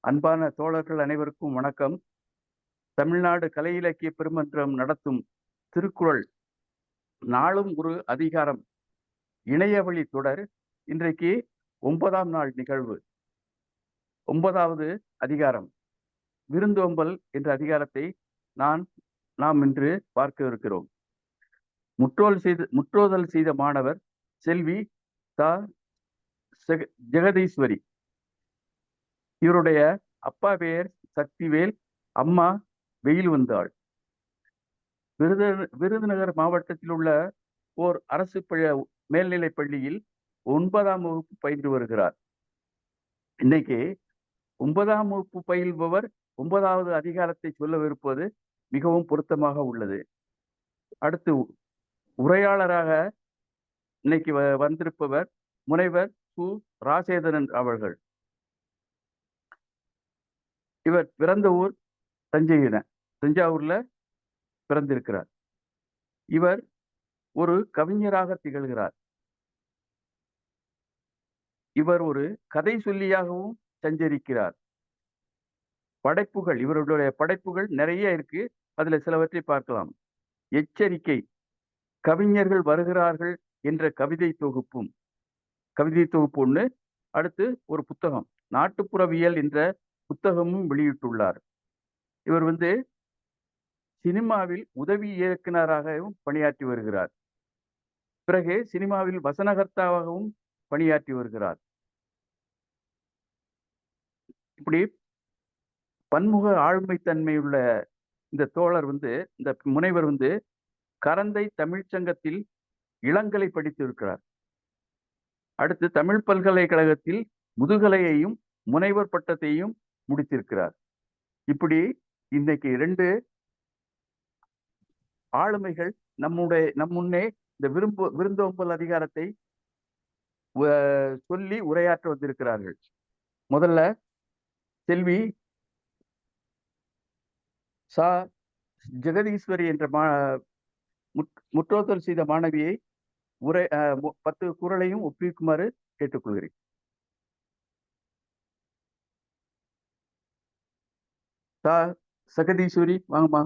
அன்பான தோழர்கள் அனைவருக்கும் வணக்கம். தமிழ்நாடு கலை இலக்கிய பெருமன்றம் நடத்தும் திருக்குறள் நாளும் ஒரு அதிகாரம் இணையவழி தொடர் இன்றைக்கு 9ஆம் நாள் நிகழ்வு. 9வது அதிகாரம் விருந்தோம்பல் என்ற அதிகாரத்தை நாம் இன்று பார்க்க இருக்கிறோம். முற்றோதல் செய்த மாணவர் செல்வி தா ஜெகதீஸ்வரி. இவருடைய அப்பா பெயர் சக்திவேல், அம்மா வெயில் வந்தாள். விருதுநகர் மாவட்டத்தில் உள்ள ஓர் அரசு மேல்நிலைப் பள்ளியில் 9ஆம் வகுப்பு பயின்று வருகிறார். இன்னைக்கு 9ஆம் வகுப்பு பயில்பவர் 9வது அதிகாரத்தை சொல்லவிருப்பது மிகவும் பொருத்தமாக உள்ளது. அடுத்து உரையாளராக இன்னைக்கு வந்திருப்பவர் முனைவர் சு. ராஜேந்திரன் அவர்கள். இவர் பிறந்த ஊர் தஞ்சாவூர்ல பிறந்திருக்கிறார். இவர் ஒரு கவிஞராக திகழ்கிறார். இவர் ஒரு கதை சொல்லியாகவும் சஞ்சரிக்கிறார். இவருடைய படைப்புகள் நிறைய இருக்கு. அதுல சிலவற்றை பார்க்கலாம். எச்சரிக்கை, கவிஞர்கள் வருகிறார்கள் என்ற கவிதை தொகுப்பு 1. அடுத்து ஒரு புத்தகம், நாட்டுப்புறவியல் என்ற புத்தகமும் வெளியிட்டுள்ளார். இவர் சினிமாவில் உதவி இயக்குனராகவும் பணியாற்றி வருகிறார். பிறகு சினிமாவில் வசனகர்த்தாவாகவும் பணியாற்றி வருகிறார். இப்படி பன்முக ஆளுமைத்தன்மையுள்ள இந்த தோழர் இந்த முனைவர் கரந்தை தமிழ்ச்சங்கத்தில் இளங்கலை படித்திருக்கிறார். அடுத்து தமிழ் பல்கலைக்கழகத்தில் முதுகலையையும் முனைவர் பட்டத்தையும் முடித்திருக்கிறார். இப்படி இன்னைக்கு 2 ஆளுமைகள் நம் முன்னே இந்த விருந்தோம்பல் அதிகாரத்தை சொல்லி உரையாற்ற வந்திருக்கிறார்கள். முதல்ல செல்வி சா. ஜெகதீஸ்வரி என்ற முற்றோதல் செய்த மாணவியை 10 குறளையும் ஒப்புவிக்குமாறு கேட்டுக்கொள்கிறேன். சா. ஜெகதீஸ்வரி, வாங்கம்மா.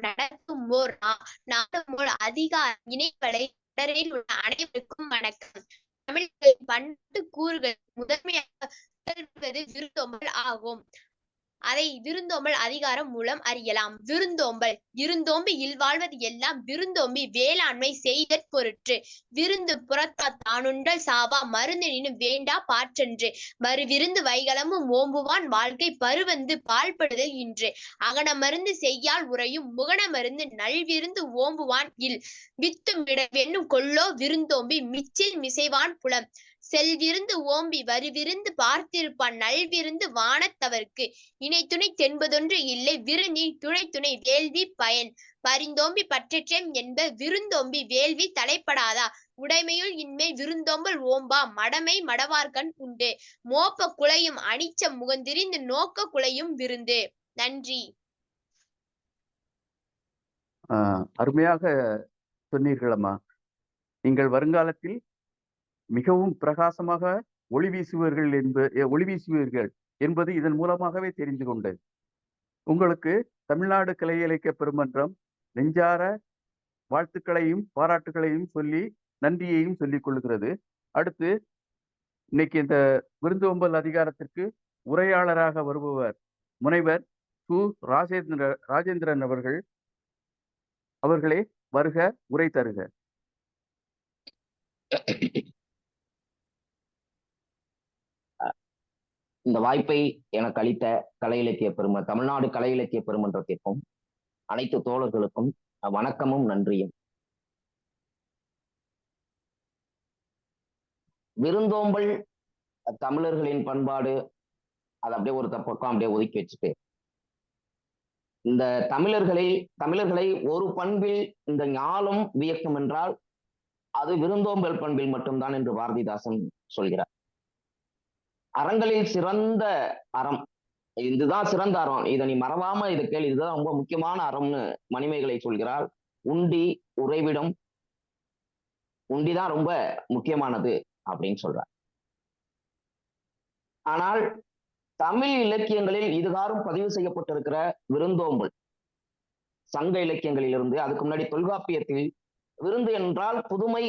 நடக்கும் ஓர் நாடும் அதிகார இணைப்படை தொடரில் உள்ள அனைவருக்கும் வணக்கம். தமிழர்களின் பண்பாட்டு கூறுகள் முதன்மையாக விருந்தோம்பல் ஆகும். அதை விருந்தோம்பல் அதிகாரம் மூலம் அறியலாம். விருந்தோம்பல்: இருந்தோம்பி இல்வாழ்வது எல்லாம் விருந்தோம்பி வேளாண்மை செய்தற் பொருட்டு. விருந்து புறத்தார் தானுண்டல் சாவா மருந்தெனினும் வேண்டா பாற்றன்று. மறுவிருந்து வைகளமும் ஓம்புவான் வாழ்க்கை பருவந்து பாழ்படுதல் இன்று. அகன மருந்து செய்யால் உறையும் முகன மருந்து நல்விருந்து ஓம்புவான் இல். வித்தும் விடவென்னும் கொல்லோ விருந்தோம்பி மிச்சில் மிசைவான் புலம். செல்விருந்து ஓம்பி வருவிருந்து பார்த்திருப்பான் நல்விருந்து வானத்தவர்க்கு. இணைத்துணை தென்பதொன்று இல்லை விருந்தின் துணைத்துணை வேள்வி பயன். பரிந்தோம்பி பற்றற்றேம் என்ப விருந்தோம்பி வேள்வி தலைப்படாதா. உடைமையுள் இன்மை விருந்தோம்பல் ஓம்பா மடமை மடவார்கண் உண்டு. மோப்ப குலையும் அனிச்சம் முகந்திரிந்து நோக்க குலையும் விருந்து. நன்றி. அருமையாக சொன்னீர்களம்மா. நீங்கள் வருங்காலத்தில் மிகவும் பிரகாசமாக ஒளி வீசுவீர்கள் என்பது இதன் மூலமாகவே தெரிந்து கொண்டது. உங்களுக்கு தமிழ்நாடு கலை இலக்கிய பெருமன்றம் நெஞ்சார வாழ்த்துக்களையும் பாராட்டுகளையும் சொல்லி நன்றியையும் சொல்லிக் கொள்கிறது. அடுத்து இன்னைக்கு இந்த விருந்தோம்பல் அதிகாரத்திற்கு உரையாளராக வருபவர் முனைவர் சு. ராஜேந்திரன் அவர்களே வருக, உரை தருக. இந்த வாய்ப்பை எனக்கு அளித்த தமிழ்நாடு கலை இலக்கிய பெருமன்றத்திற்கும் அனைத்து தோழர்களுக்கும் வணக்கமும் நன்றியும். விருந்தோம்பல் தமிழர்களின் பண்பாடு, அதை அப்படியே ஒரு பக்கம் அப்படியே ஒதுக்கி வச்சுட்டு இந்த தமிழர்களை ஒரு பண்பில் இந்த ஞாலம் வியக்கும் என்றால் அது விருந்தோம்பல் பண்பில் மட்டும்தான் என்று பாரதிதாசன் சொல்கிறார். அறங்களில் சிறந்த அறம், இதுதான் சிறந்த அறம், இதை நீ மறவாம இதை கேள்வி, இதுதான் ரொம்ப முக்கியமான அறம்னு மணிமேகலை சொல்கிறாள். உண்டி உறைவிடம், உண்டிதான் ரொம்ப முக்கியமானது அப்படின்னு சொல்றார். ஆனால் தமிழ் இலக்கியங்களில் இதுகாரும் பதிவு செய்யப்பட்டிருக்கிற விருந்தோம்பல் சங்க இலக்கியங்களிலிருந்து, அதுக்கு முன்னாடி தொல்காப்பியத்தில் விருந்து என்றால் புதுமை,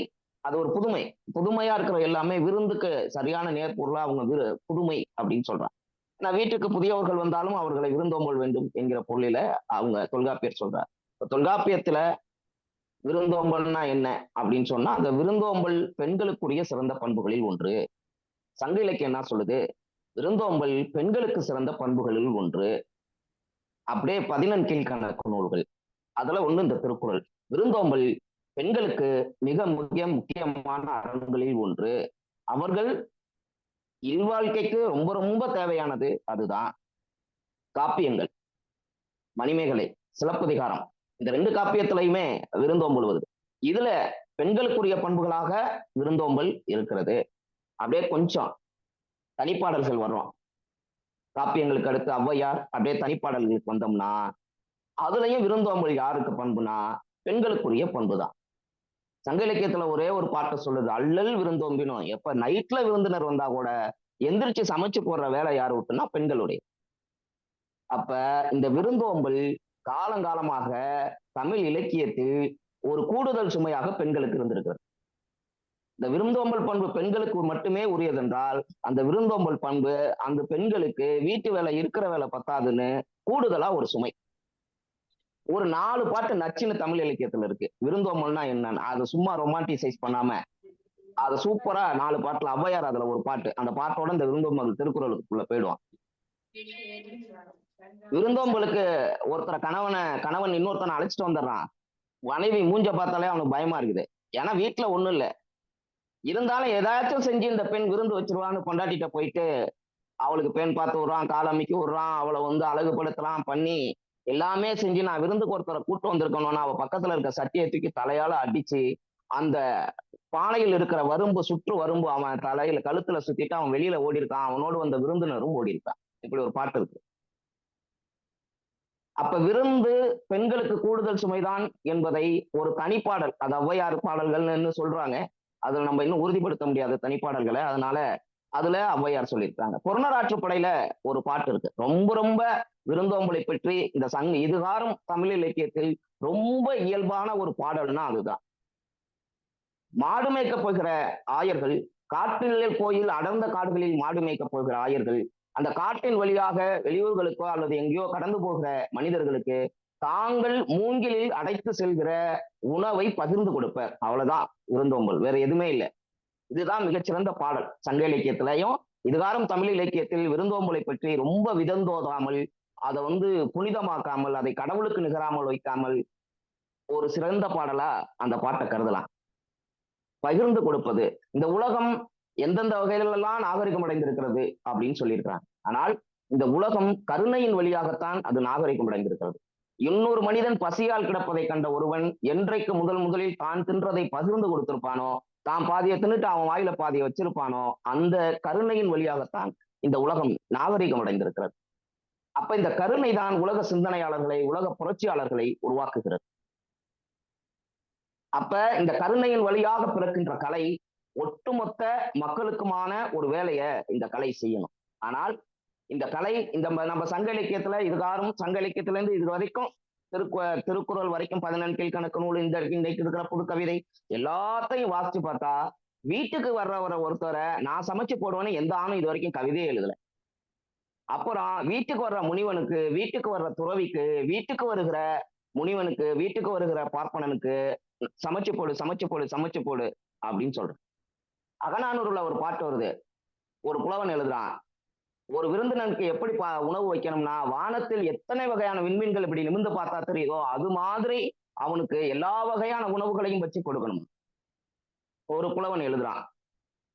அது ஒரு புதுமையா இருக்கிற எல்லாமே விருந்துக்கு சரியான நேர்பொருளா அவங்க புதுமை அப்படின்னு சொல்றாங்க. நான் வீட்டுக்கு புதியவர்கள் வந்தாலும் அவர்களை விருந்தோம்பல் வேண்டும் என்கிற பொருளில அவங்க தொல்காப்பியர் சொல்றார். தொல்காப்பியத்துல விருந்தோம்பல்னா என்ன அப்படின்னு சொன்னா, அந்த விருந்தோம்பல் பெண்களுக்குரிய சிறந்த பண்புகளில் ஒன்று. சங்க இலக்கியம் என்ன சொல்லுது, விருந்தோம்பல் பெண்களுக்கு சிறந்த பண்புகளில் ஒன்று. அப்படியே 14 கீழ்கணக்கு நூல்கள், அதுல ஒண்ணு இந்த திருக்குறள். விருந்தோம்பல் பெண்களுக்கு மிக முக்கியமான அறங்களில் ஒன்று. அவர்கள் இல்வாழ்க்கைக்கு ரொம்ப ரொம்ப தேவையானது அதுதான். காப்பியங்கள், மணிமேகலை, சிலப்பதிகாரம், இந்த 2 காப்பியத்திலையுமே விருந்தோம்பல் வருது. இதுல பெண்களுக்குரிய பண்புகளாக விருந்தோம்பல் இருக்கிறது. அப்படியே கொஞ்சம் தனிப்பாடல்கள் வர்றோம். காப்பியங்களுக்கு அடுத்து ஔவையார், அப்படியே தனிப்பாடல்களுக்கு வந்தோம்னா அதுலயும் விருந்தோம்பல் யாருக்கு பண்புனா பெண்களுக்குரிய பண்புதான். சங்க இலக்கியத்துல ஒரே ஒரு பாட்டை சொல்லுது, அள்ளல் விருந்தோம்பினோம். எப்ப நைட்ல விருந்தினர் வந்தா கூட எந்திரிச்சு சமைச்சு போடுற வேலை யாரு விட்டுனா பெண்களுடைய. அப்ப இந்த விருந்தோம்பல் காலங்காலமாக தமிழ் இலக்கியத்தில் ஒரு கூடுதல் சுமையாக பெண்களுக்கு இருந்திருக்கிறது. இந்த விருந்தோம்பல் பண்பு பெண்களுக்கு மட்டுமே உரியதென்றால் அந்த விருந்தோம்பல் பண்பு அந்த பெண்களுக்கு வீட்டு வேலை இருக்கிற வேலை பத்தாதுன்னு கூடுதலா ஒரு சுமை. ஒரு 4 பாட்டு நச்சுன்னு தமிழ் இலக்கியத்துல இருக்கு. விருந்தோம்பல்னா என்னன்னு அதை சும்மா ரொமான்டிசைஸ் பண்ணாம அதை சூப்பரா 4 பாட்டுல, ஔவையார் அதுல ஒரு பாட்டு, அந்த பாட்டோட இந்த விருந்தோம்பல் திருக்குறளுக்குள்ள போயிடுவான். விருந்தோம்பலுக்கு ஒருத்தரை கணவன் இன்னொருத்தனை அழைச்சிட்டு வந்துடுறான். மனைவி மூஞ்ச பார்த்தாலே அவனுக்கு பயமா இருக்குது. ஏன்னா வீட்டுல ஒண்ணும் இல்லை, இருந்தாலும் ஏதாச்சும் செஞ்சு இந்த பெண் விருந்து வச்சிருவான்னு கொண்டாட்டிட்ட போயிட்டு அவளுக்கு பெண் பார்த்து விடுறான், காலமிக்கு விடுறான், அவளை அழகுபடுத்தலாம் பண்ணி எல்லாமே செஞ்சு நான் விருந்துக்கு ஒருத்தரை கூட்டு வந்திருக்கணும்னா அவ பக்கத்துல இருக்க சட்டியை தூக்கி தலையால அடிச்சு அந்த பானையில் இருக்கிற சுற்று வரும்பு அவன் தலையில கழுத்துல சுத்திட்டு அவன் வெளியில ஓடி இருக்கான், அவனோடு வந்த விருந்தினரும் ஓடி இருக்கான். இப்படி ஒரு பாட்டு இருக்கு. அப்ப விருந்து பெண்களுக்கு கூடுதல் சுமைதான் என்பதை ஒரு தனிப்பாடல், அது ஔவையார் பாடல்கள்னு சொல்றாங்க, அதுல நம்ம இன்னும் உறுதிப்படுத்த முடியாத தனிப்பாடல்களை, அதனால அதுல ஔவையார் சொல்லியிருக்காங்க. புறநராற்றுப்படையில ஒரு பாட்டு இருக்கு, ரொம்ப ரொம்ப விருந்தோம்பலை பற்றி இந்த இதுகாரும் தமிழ் இலக்கியத்தில் ரொம்ப இயல்பான ஒரு பாடல்னா அதுதான். மாடு மேய்க்க போகிற ஆயர்கள், காட்டில் கோயில் அடர்ந்த காடுகளில் மாடு மேய்க்க போகிற ஆயர்கள் அந்த காட்டின் வழியாக வெளியூர்களுக்கோ அல்லது எங்கேயோ கடந்து போகிற மனிதர்களுக்கு தாங்கள் மூங்கிலில் அடைத்து செல்கிற உணவை பகிர்ந்து கொடுப்பர். அவ்வளவுதான் விருந்தோம்பல், வேற எதுவுமே இல்லை. இதுதான் மிகச்சிறந்த பாடல் சங்க இலக்கியத்திலையும். இதுகாரும் தமிழ் இலக்கியத்தில் விருந்தோம்பலை பற்றி ரொம்ப விதந்தோதாமல், அதை புனிதமாக்காமல், அதை கடவுளுக்கு நிகராமல் வைக்காமல் ஒரு சிறந்த பாடலா அந்த பாட்டை கருதலாம். பகிர்ந்து கொடுப்பது, இந்த உலகம் எந்தெந்த வகைகளெல்லாம் நாகரிகம் அடைந்திருக்கிறது அப்படின்னு சொல்லியிருக்கிறாங்க. ஆனால் இந்த உலகம் கருணையின் வழியாகத்தான் அது நாகரிகம் அடைந்திருக்கிறது. இன்னொரு மனிதன் பசியால் கிடப்பதை கண்ட ஒருவன் என்றைக்கு முதலில் தான் தின்றதை பகிர்ந்து கொடுத்திருப்பானோ, தான் பாதியை தின்னுட்டு அவன் வாயில பாதியை வச்சிருப்பானோ, அந்த கருணையின் வழியாகத்தான் இந்த உலகம் நாகரிகம் அடைந்திருக்கிறது. அப்ப இந்த கருணை தான் உலக சிந்தனையாளர்களை, உலக புரட்சியாளர்களை உருவாக்குகிறது. அப்ப இந்த கருணையின் வழியாக பிறக்கின்ற கலை ஒட்டுமொத்த மக்களுக்குமான ஒரு வேலையை இந்த கலை செய்யணும். ஆனால் இந்த கலை நம்ம சங்க இலக்கியத்துல இதுகாரும் சங்க இலக்கியத்துல இருந்து இது வரைக்கும் திருக்குறள் வரைக்கும் 14 கீழ்கணக்கு நூல், இன்றைக்கு இருக்கிற புது கவிதை எல்லாத்தையும் வாசிச்சு பார்த்தா வீட்டுக்கு ஒருத்தரை நான் சமைச்சு போடுவேன்னு எந்த ஆணும் இது வரைக்கும் கவிதையே எழுதல. அப்புறம் வீட்டுக்கு வர்ற முனிவனுக்கு, வீட்டுக்கு வர்ற துறவிக்கு, வீட்டுக்கு வருகிற முனிவனுக்கு, வீட்டுக்கு வருகிற பார்ப்பனனுக்கு சமைச்சு போடு அப்படின்னு சொல்றேன். அகநானூறுல ஒரு பாட்டு வருது, ஒரு புலவன் எழுதுறான், ஒரு விருந்தினருக்கு எப்படி உணவு வைக்கணும்னா வானத்தில் எத்தனை வகையான விண்மீன்கள் இப்படி நிமிர்ந்து பார்த்தா தெரியுதோ அது மாதிரி அவனுக்கு எல்லா வகையான உணவுகளையும் வச்சு கொடுக்கணும், ஒரு புலவன் எழுதுறான்.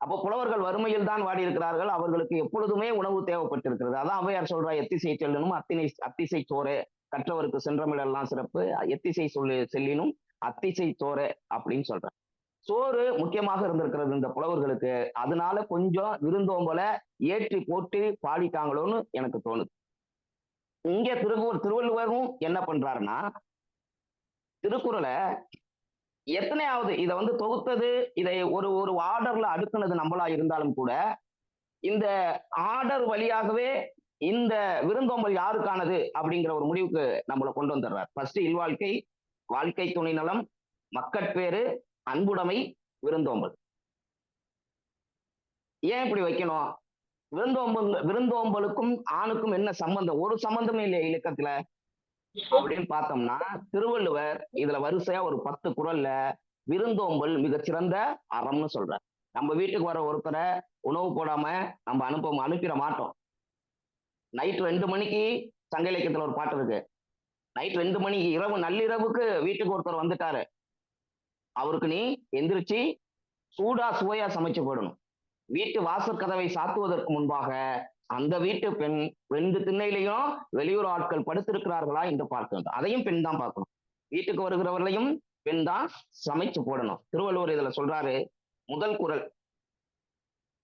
அப்போ புலவர்கள் வறுமையில் தான் வாடி இருக்கிறார்கள், அவர்களுக்கு எப்பொழுதுமே உணவு தேவைப்பட்டிருக்கிறது. அதான் ஔவையார் சொல்றா, எத்திசை செல்லணும் அத்திசை சோறு கற்றவருக்கு சென்றமிடெல்லாம் சிறப்பு, எத்திசை சொல்லு செல்லினும் அத்திசை சோற அப்படின்னு சொல்றேன். சோறு முக்கியமாக இருந்திருக்கிறது இந்த புலவர்களுக்கு. அதனால கொஞ்சம் விருந்தோம்பலை ஏற்றி போட்டு பாடிட்டாங்களோன்னு எனக்கு தோணுது. இங்க திருவள்ளுவரும் என்ன பண்றாருன்னா, திருக்குறளை எத்தனையாவது இதை தொகுத்தது, இதை ஒரு ஒரு ஆர்டர்ல அடுக்குனது நம்மளா இருந்தாலும் கூட, இந்த ஆர்டர் வழியாகவே இந்த விருந்தோம்பல் யாருக்கானது அப்படிங்கிற ஒரு முடிவுக்கு நம்மளை கொண்டு வந்துடுறார். ஃபர்ஸ்ட் இல்வாழ்க்கை, வாழ்க்கை துணை நலம், மக்கட்பேறு, அன்புடைமை, விருந்தோம்பல். ஏன் இப்படி வைக்கணும்? விருந்தோம்பலுக்கும் ஆணுக்கும் என்ன சம்பந்தம்? ஒரு சம்பந்தமே இல்லையா இலக்கத்துல அப்படின்னு பார்த்தோம்னா, திருவள்ளுவர் இதுல வரிசையா ஒரு 10 குறள்ல விருந்தோம்பல் மிகச்சிறந்த அறம்னு சொல்றார். நம்ம வீட்டுக்கு வர ஒருத்தரை உணவு போடாம நம்ம அனுப்பிட மாட்டோம். நைட் 2 மணிக்கு சங்க இலக்கியத்துல ஒரு பாட்டு இருக்கு. நைட் 2 மணிக்கு இரவு நள்ளிரவுக்கு வீட்டுக்கு ஒருத்தர் வந்துட்டாரு, அவருக்கு நீ எந்திரிச்சு சூடா சுவையா சமைச்சு போடணும். வீட்டு வாசற்கதவை சாத்துவதற்கு முன்பாக அந்த வீட்டு பெண் 2 திண்ணையிலையும் வெளியூர் ஆட்கள் படுத்திருக்கிறார்களா என்று பார்க்க வேண்டும். அதையும் பெண் தான் பார்க்கணும். வீட்டுக்கு வருகிறவர்களையும் பெண் தான் சமைச்சு போடணும். திருவள்ளுவர் இதுல சொல்றாரு, முதல் குறள்,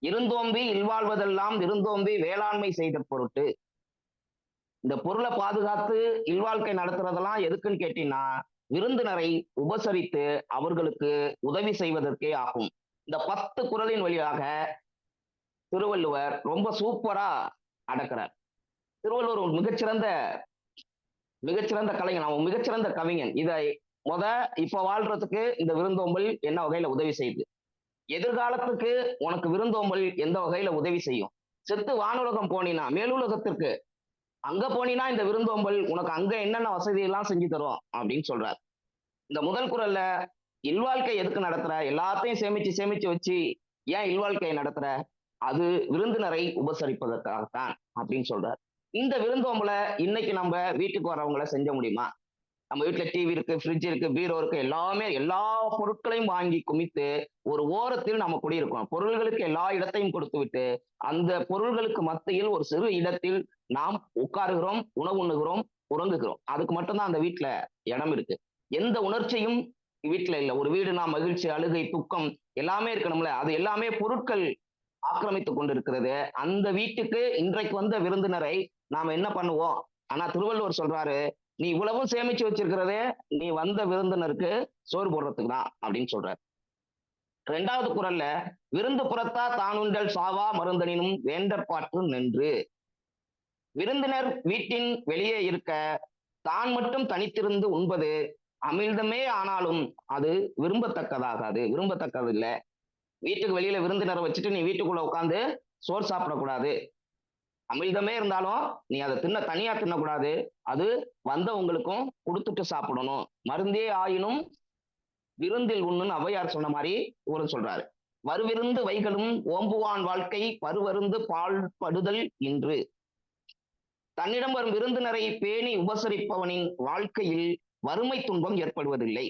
இருந்தோம்பி இல்வாழ்வதெல்லாம் விருந்தோம்பி வேளாண்மை செய்த பொருட்டு. இந்த பொருளை பாதுகாத்து இல்வாழ்க்கை நடத்துறதெல்லாம் எதுக்குன்னு கேட்டீங்கன்னா, விருந்தினரை உபசரித்து அவர்களுக்கு உதவி செய்வதற்கே ஆகும். இந்த 10 குறளின் வழியாக திருவள்ளுவர் ரொம்ப சூப்பரா அடக்கிறார். திருவள்ளுவர் ஒரு மிகச்சிறந்த கலைஞன், அவன் மிகச்சிறந்த கவிஞன். இதை இப்ப வாழ்றதுக்கு இந்த விருந்தோம்பல் என்ன வகையில உதவி செய்யுது, எதிர்காலத்துக்கு உனக்கு விருந்தோம்பல் எந்த வகையில உதவி செய்யும், செத்து வானுலகம் போனினா மேலுலகத்திற்கு அங்க போனினா இந்த விருந்தோம்பல் உனக்கு அங்க என்னென்ன வசதி எல்லாம் செஞ்சு தரும் அப்படின்னு சொல்றார். இந்த முதல் குறள்ல இல்வாழ்க்கை எதுக்கு நடத்துற, எல்லாத்தையும் சேமிச்சு வச்சு ஏன் இல்வாழ்க்கையை நடத்துற, அது விருந்தினரை உபசரிப்பதற்காகத்தான் அப்படின்னு சொல்றார். இந்த விருந்தோம்பலை இன்னைக்கு நம்ம வீட்டுக்கு வரவங்களை செஞ்ச முடியுமா? நம்ம வீட்டுல டிவி இருக்கு, ஃப்ரிட்ஜ் இருக்கு, பீரோ இருக்கு, எல்லா பொருட்களையும் வாங்கி குமித்து ஒரு ஓரத்தில் நம்ம குடியிருக்கோம். பொருள்களுக்கு எல்லா இடத்தையும் கொடுத்து விட்டு அந்த பொருள்களுக்கு மத்தியில் ஒரு சிறு இடத்தில் நாம் உட்காருகிறோம், உணவு உண்ணுகிறோம், உறங்குகிறோம். அதுக்கு மட்டும்தான் அந்த வீட்டுல இடம் இருக்கு. எந்த உணர்ச்சியும் வீட்டுல இல்லை. ஒரு வீடுனா மகிழ்ச்சி, அழுகை, துக்கம் எல்லாமே இருக்கணும்ல. அது எல்லாமே பொருட்கள் ஆக்கிரமித்துக் கொண்டிருக்கிறது. அந்த வீட்டுக்கு இன்றைக்கு வந்த விருந்தினரை நாம என்ன பண்ணுவோம்? ஆனா திருவள்ளுவர் சொல்றாரு, நீ இவ்வளவும் சேமிச்சு வச்சிருக்கிறதே நீ வந்த விருந்தினருக்கு சோறு போடுறதுக்கு தான் அப்படின்னு சொல்றாரு. 2வது குறள்ல, விருந்து புறத்தா தானுண்டல் சாவா மருந்தனினும் வேண்டற்பாற்று நின்று. விருந்தினர் வீட்டின் வெளியே இருக்க தான் மட்டும் தனித்திருந்து உண்பது அமிழ்தமே ஆனாலும் அது விரும்பத்தக்கது இல்லை. வீட்டுக்கு வெளியில விருந்தினரை வச்சுட்டு நீ வீட்டுக்குள்ள உட்காந்து சோறு சாப்பிடக்கூடாது. அமிழ்தமே இருந்தாலும் நீ அதை தனியா தின்னக்கூடாது. அது வந்தவங்களுக்கும் கொடுத்துட்டு சாப்பிடணும். மருந்தே ஆயினும் விருந்தில் உண்ணுன்னு ஔவையார் சொன்ன மாதிரி இவரு சொல்றாரு. வருவிருந்து வைகளும் ஓம்புவான் வாழ்க்கை பருவருந்து பால் படுதல் இன்று. தன்னிடம் வரும் விருந்தினரை பேணி உபசரிப்பவனின் வாழ்க்கையில் வறுமை துன்பம் ஏற்படுவதில்லை.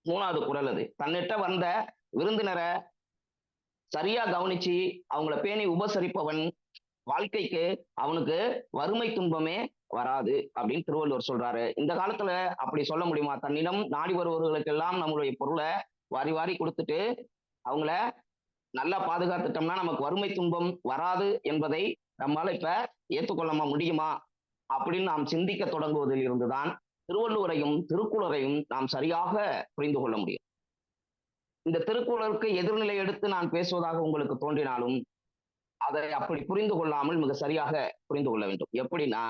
3வது குறள் அது. தன்னிட்ட வந்த விருந்தினரை சரியா கவனிச்சு அவங்கள பேணி உபசரிப்பவன் வாழ்க்கைக்கு அவனுக்கு வறுமை துன்பமே வராது அப்படின்னு திருவள்ளுவர் சொல்றாரு. இந்த காலத்துல அப்படி சொல்ல முடியுமா? தன்னிடம் நாடி வருபவர்களுக்கெல்லாம் நம்மளுடைய பொருளை வாரி கொடுத்துட்டு அவங்கள நல்லா பாதுகாத்துட்டோம்னா நமக்கு வறுமை துன்பம் வராது என்பதை நம்மளால இப்ப ஏற்றுக்கொள்ள முடியுமா அப்படின்னு நாம் சிந்திக்க தொடங்குவதில் இருந்துதான் திருவள்ளுவரையும் திருக்குறளையும் நாம் சரியாக புரிந்து கொள்ள முடியும். இந்த திருக்குறளுக்கு எதிர்நிலை எடுத்து நான் பேசுவதாக உங்களுக்கு தோன்றினாலும் அதை அப்படி புரிந்து கொள்ளாமல் மிக சரியாக புரிந்து கொள்ள வேண்டும். எப்படின்னா,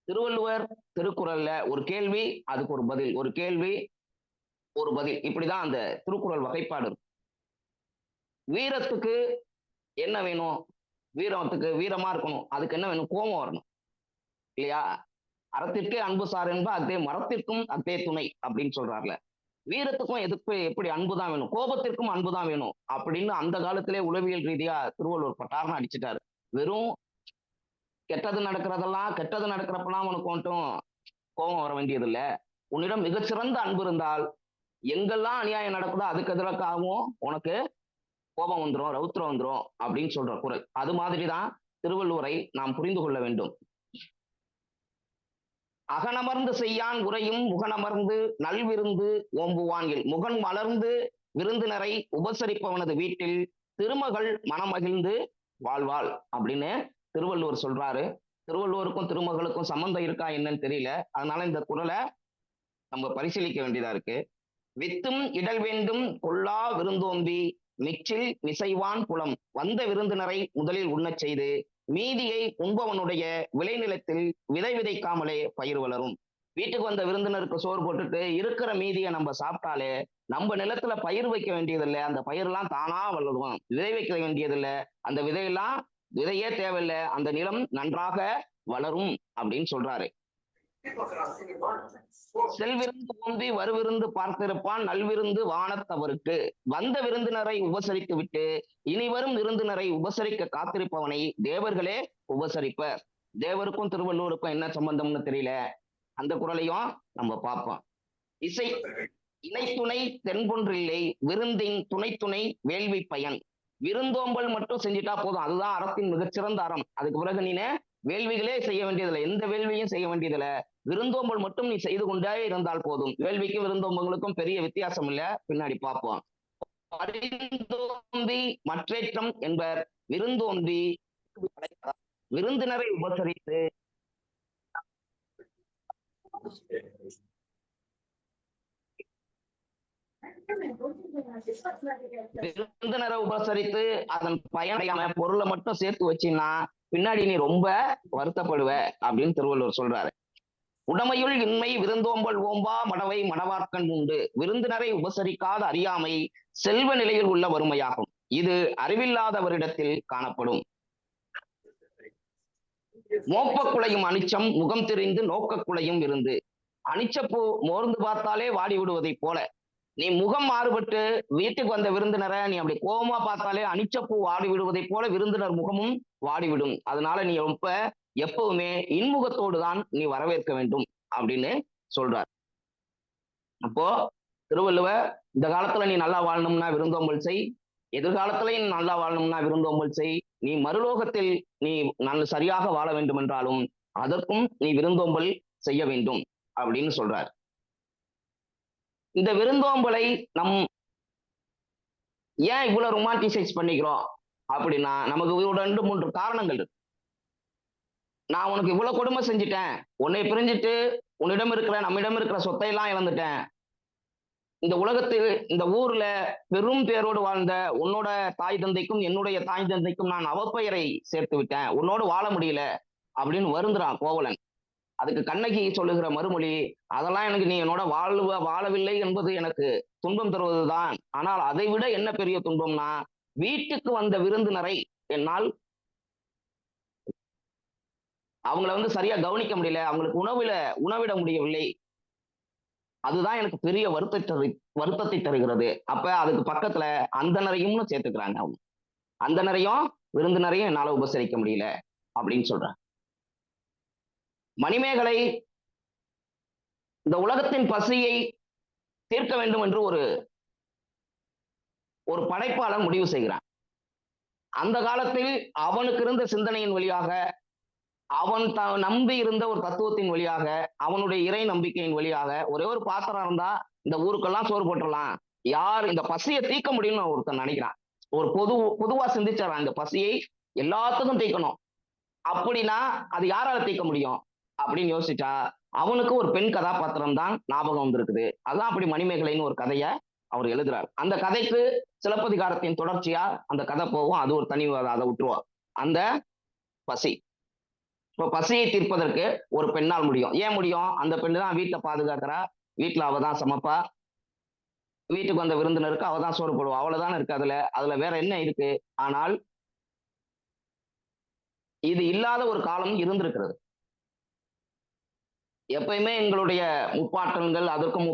திருவள்ளுவர் திருக்குறள்ல ஒரு கேள்வி, அதுக்கு ஒரு பதில், ஒரு கேள்வி ஒரு பதில், இப்படிதான் அந்த திருக்குறள் வகைப்பாடு இருக்கும். வீரத்துக்கு என்ன வேணும்? வீரமா இருக்கணும். அதுக்கு என்ன வேணும்? கோபம் வரணும் இல்லையா? அறத்திற்கே அன்பு சார் என்ப அத்தே மரத்திற்கும் அத்தே துணை அப்படின்னு சொல்றாருல. வீரத்துக்கும் எப்படி அன்புதான் வேணும், கோபத்திற்கும் அன்புதான் வேணும் அப்படின்னு அந்த காலத்திலே உளவியல் ரீதியா திருவள்ளுவர் பட்டார்னு அடிச்சுட்டாரு. வெறும் கெட்டது நடக்கிறப்பெல்லாம் உனக்கு மட்டும் கோபம் வர வேண்டியது இல்லை. உன்னிடம் மிகச்சிறந்த அன்பு இருந்தால் எங்கெல்லாம் அநியாயம் நடக்குதோ அதுக்கு எதிராகவும் உனக்கு கோபம் வந்துடும், ரௌத்திரம் வந்துடும் அப்படின்னு சொல்ற குறள். அது மாதிரிதான் திருவள்ளுவரை நாம் புரிந்து கொள்ள வேண்டும். அகனமர்ந்து செய்யான் உரையும் முகனமர்ந்து நல்விருந்து ஓம்புவான்கள். முகன் மலர்ந்து விருந்தினரை உபசரிப்பவனது வீட்டில் திருமகள் மனமகிழ்ந்து வாழ்வாள் அப்படின்னு திருவள்ளுவர் சொல்றாரு. திருவள்ளுவருக்கும் திருமகளுக்கும் சம்பந்தம் இருக்கா என்னன்னு தெரியல. அதனால இந்த குறளை நம்ம பரிசீலிக்க வேண்டியதா இருக்கு. வித்தும் இடல் வேண்டும் கொல்லா விருந்தோம்பி மிச்சில் மிசைவான் புலம். வந்த விருந்தினரை முதலில் உண்ணச் செய்து மீதியை உண்பவனுடைய விளைநிலத்தில் விதை விதைக்காமலே பயிர் வளரும். வீட்டுக்கு வந்த விருந்தினருக்கு சோறு போட்டுட்டு இருக்கிற மீதியை நம்ம சாப்பிட்டாலே நம்ம நிலத்துல பயிர் வைக்க வேண்டியதில்லை, அந்த பயிரெல்லாம் தானா வளரும். விதை வைக்க வேண்டியதில்லை, அந்த விதையெல்லாம் விதையே தேவையில்லை, அந்த நிலம் நன்றாக வளரும் அப்படின்னு சொல்றாரு. செல்விருந்து ஓம்பி வருவிருந்து பார்த்திருப்பான் நல்விருந்து வானத்தவருக்கு. வந்த விருந்தினரை உபசரித்து விட்டு இனி வரும் விருந்தினரை உபசரிக்க காத்திருப்பவனை தேவர்களே உபசரிப்பர். தேவருக்கும் திருவள்ளுவருக்கும் என்ன சம்பந்தம்னு தெரியல. அந்த குறளையும் நம்ம பார்ப்போம். இசை இணைத்துணை தென்பொன்றில்லை விருந்தின் துணை வேள்வி பயன். விருந்தோம்பல் மட்டும் செஞ்சுட்டா போதும், அதுதான் அறத்தின் மிகச்சிறந்த அறம். அதுக்கு பிறகு நீ வேள்விகளே செய்ய வேண்டியதில்லை, எந்த வேள்வியும் செய்ய வேண்டியதில்லை, விருந்தோம்பல் மட்டும் நீ செய்து கொண்டே இருந்தால் போதும். வேள்விக்கும் விருந்தோம்பங்களுக்கும் பெரிய வித்தியாசம் இல்ல, பின்னாடி பார்ப்போம். பரிந்தோம்பி மற்றேற்றம் என்பர். விருந்தோம்பி விருந்தினரை உபசரித்து விருந்தினரை உபசரித்து அதன் பயனடையாம பொருளை மட்டும் சேர்த்து வச்சின்னா பின்னாடி நீ ரொம்ப வருத்தப்படுவ அப்படின்னு திருவள்ளுவர் சொல்றாரு. உடமையுள் இன்மை விருந்தோம்பல் ஓம்பா மடவை மடவார்க்கண் உண்டு. விருந்தினரை உபசரிக்காத அறியாமை செல்வ நிலையில் உள்ள வறுமையாகும். இது அறிவில்லாதவரிடத்தில் காணப்படும். மோப்பக்குலையும் அனிச்சம் முகம் தெரிந்து நோக்கக்குலையும் விருந்து. அனிச்சப்பூ மோர்ந்து பார்த்தாலே வாடி விடுவதை போல நீ முகம் மாறுபட்டு வீட்டுக்கு வந்த விருந்தினரை நீ அப்படி கோபமா பார்த்தாலே அனிச்சப்பூ வாடி விடுவதை போல விருந்தினர் முகமும் வாடிவிடும். அதனால நீ ரொம்ப எப்பவுமே இன்முகத்தோடு தான் நீ வரவேற்க வேண்டும் அப்படின்னு சொல்றார். அப்போ திருவள்ளுவர் இந்த காலத்துல நீ நல்லா வாழணும்னா விருந்தோம்பல் செய், எதிர்காலத்திலையும் நல்லா வாழணும்னா விருந்தோம்பல் செய், நீ மறுலோகத்தில் நீ நல்ல சரியாக வாழ வேண்டும் என்றாலும் அதற்கும் நீ விருந்தோம்பல் செய்ய வேண்டும் அப்படின்னு சொல்றார். இந்த விருந்தோம்பலை நம் ஏன் இவ்வளவு ரொமான்டிசைஸ் பண்ணிக்கிறோம் அப்படின்னா நமக்கு 2-3 காரணங்கள் இருக்கு. நான் உனக்கு இவ்வளவு கொடுமை செஞ்சுட்டேன், உன்னை பிரிஞ்சுட்டு உன்னிடம் இருக்கிற நம்மிடம் இருக்கிற சொத்தையெல்லாம் இழந்துட்டேன், இந்த உலகத்தில் இந்த ஊர்ல பெரும் பேரோடு வாழ்ந்த உன்னோட தாய் தந்தைக்கும் என்னுடைய தாய் தந்தைக்கும் நான் அவப்பெயரை சேர்த்து விட்டேன், உன்னோடு வாழ முடியல அப்படின்னு வருந்துறான் கோவலன். அதுக்கு கண்ணகி சொல்லுகிற மறுமொழி, அதெல்லாம் எனக்கு நீ என்னோட வாழவில்லை என்பது எனக்கு துன்பம் தருவதுதான். ஆனால் அதை விட என்ன பெரிய துன்பம்னா வீட்டுக்கு வந்த விருந்தினரை என்னால் அவங்கள சரியா கவனிக்க முடியல, அவங்களுக்கு உணவிட முடியவில்லை, அதுதான் எனக்கு பெரிய வருத்தத்தை தருகிறது. அப்ப அதுக்கு பக்கத்துல அந்தனரையும் சேர்த்துக்கிறாங்க. அவங்க அந்தனரையும் விருந்தினரையும் என்னால உபசரிக்க முடியல அப்படின்னு சொல்றாங்க. மணிமேகலை இந்த உலகத்தின் பசியை தீர்க்க வேண்டும் என்று ஒரு படைப்பாளன் முடிவு செய்கிறான். அந்த காலத்தில் அவனுக்கு இருந்த சிந்தனையின் வழியாக, அவன் நம்பி இருந்த ஒரு தத்துவத்தின் வழியாக, அவனுடைய இறை நம்பிக்கையின் வழியாக ஒரே ஒரு பாத்திரம் இருந்தா இந்த ஊருக்கெல்லாம் சோறு போட்டுடலாம், யார் இந்த பசியை தீர்க்க முடியும்னு ஒருத்தன் நினைக்கிறான். ஒரு பொதுவா சிந்திச்சாரான், இந்த பசியை எல்லாத்துக்கும் தீர்க்கணும் அப்படின்னா அது யாரால தீர்க்க முடியும் அப்படின்னு யோசிச்சா அவனுக்கு ஒரு பெண் கதாபாத்திரம் தான் ஞாபகம் வந்திருக்குது. அதான் அப்படி மணிமேகலைன்னு ஒரு கதையை அவர் எழுதுறார். அந்த கதைக்கு சிலப்பதிகாரத்தின் தொடர்ச்சியா அந்த கதை போகும், அது ஒரு தனி அதை விட்டுருவோம். அந்த பசி, இப்ப பசியை தீர்ப்பதற்கு ஒரு பெண்ணால் முடியும். ஏன் முடியும்? அந்த பெண்ணு தான் வீட்டுல பாதுகாக்கிறா, வீட்டுல அவ தான் சமைப்பா, வீட்டுக்கு வந்த விருந்தினருக்கு அவ தான் சோறு போடுவா, அவ்வளவுதான் இருக்கு. அதுல வேற என்ன இருக்கு? ஆனால் இது இல்லாத ஒரு காலம் இருந்திருக்கிறது. எப்பயுமே எங்களுடைய முப்பாட்டன்கள் அதற்கும்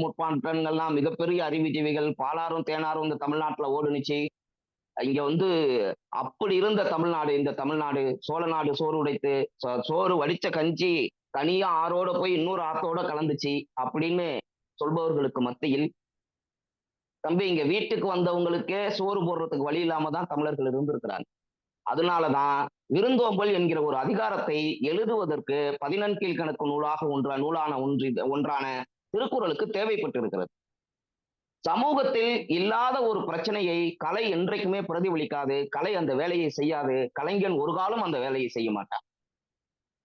முப்பாட்டன்கள்லாம் மிகப்பெரிய அறிவுஜீவிகள், பாலாரும் தேனாரும் இந்த தமிழ்நாட்டுல ஓடுனுச்சு. இங்க அப்படி இருந்த தமிழ்நாடு, இந்த தமிழ்நாடு சோழ நாடு சோறு உடைத்து சோறு வடிச்ச கஞ்சி தனியா ஆறோட போய் இன்னொரு ஆத்தோட கலந்துச்சு அப்படின்னு சொல்பவர்களுக்கு மத்தியில் தம்பி இங்க வீட்டுக்கு வந்தவங்களுக்கே சோறு போடுறதுக்கு வழி இல்லாம தான் தமிழர்கள் இருந்திருக்கிறாங்க. அதனாலதான் விருந்தோம்பல் என்கிற ஒரு அதிகாரத்தை எழுதுவதற்கு 14 கீழ்கணக்கு நூலாக ஒன்றான திருக்குறளுக்கு தேவைப்பட்டிருக்கிறது. சமூகத்தில் இல்லாத ஒரு பிரச்சனையை கலை என்றைக்குமே பிரதிபலிக்காது. கலை அந்த வேலையை செய்யாது. கலைஞன் ஒரு காலம் அந்த வேலையை செய்ய மாட்டான்.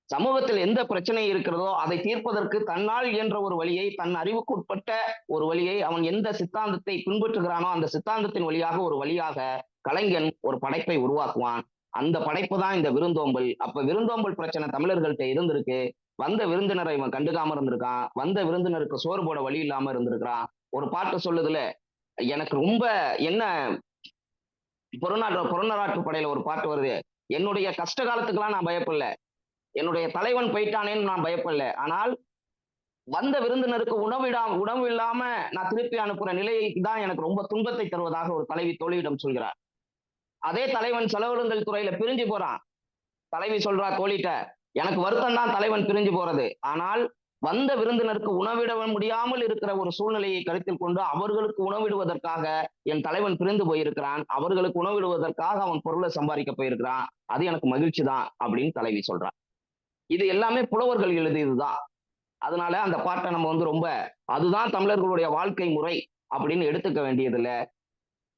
சமூகத்தில் எந்த பிரச்சனை இருக்கிறதோ அதை தீர்ப்பதற்கு தன்னால் இயன்ற ஒரு வழியை, தன் அறிவுக்குட்பட்ட ஒரு வழியை, அவன் எந்த சித்தாந்தத்தை பின்பற்றுகிறானோ அந்த சித்தாந்தத்தின் வழியாக ஒரு வழியாக கலைஞன் ஒரு படைப்பை உருவாக்குவான். அந்த படைப்பு தான் இந்த விருந்தோம்பல். அப்ப விருந்தோம்பல் பிரச்சனை தமிழர்கள்ட்ட இருந்திருக்கு. வந்த விருந்தினரை இவன் கண்டுக்காம இருந்திருக்கான். வந்த விருந்தினருக்கு சோறு போட வழி இல்லாம இருந்திருக்கிறான். ஒரு பாட்டு சொல்லுதுல, எனக்கு ரொம்ப என்ன புறநாற்று படையில ஒரு பாட்டு வருது, என்னுடைய கஷ்ட காலத்துக்கெல்லாம் நான் பயப்படல, என்னுடைய தலைவன் போயிட்டானேன்னு நான் பயப்படல, ஆனால் வந்த விருந்தினருக்கு உணவு இல்லாம நான் திருப்பி அனுப்புற நிலையை தான் எனக்கு ரொம்ப துன்பத்தை தருவதாக ஒரு தலைவி தோழியிடம் சொல்கிறார். அதே தலைவன் செலவிடுதல் துறையில பிரிஞ்சு போறான். தலைவி சொல்றா தோழிட்ட, எனக்கு வருத்தம் தான் தலைவன் பிரிஞ்சு போறது, ஆனால் வந்த விருந்தினருக்கு உணவிட முடியாமல் இருக்கிற ஒரு சூழ்நிலையை கருத்தில் கொண்டு அவர்களுக்கு உணவிடுவதற்காக என் தலைவன் பிரிந்து போயிருக்கிறான், அவர்களுக்கு உணவிடுவதற்காக அவன் பொருளை சம்பாதிக்க போயிருக்கிறான், அது எனக்கு மகிழ்ச்சி தான் அப்படின்னு தலைவி சொல்றான். இது எல்லாமே புலவர்கள் எழுதியதுதான். அதனால அந்த பாட்டை நம்ம ரொம்ப அதுதான் தமிழர்களுடைய வாழ்க்கை முறை அப்படின்னு எடுத்துக்க வேண்டியதில்ல.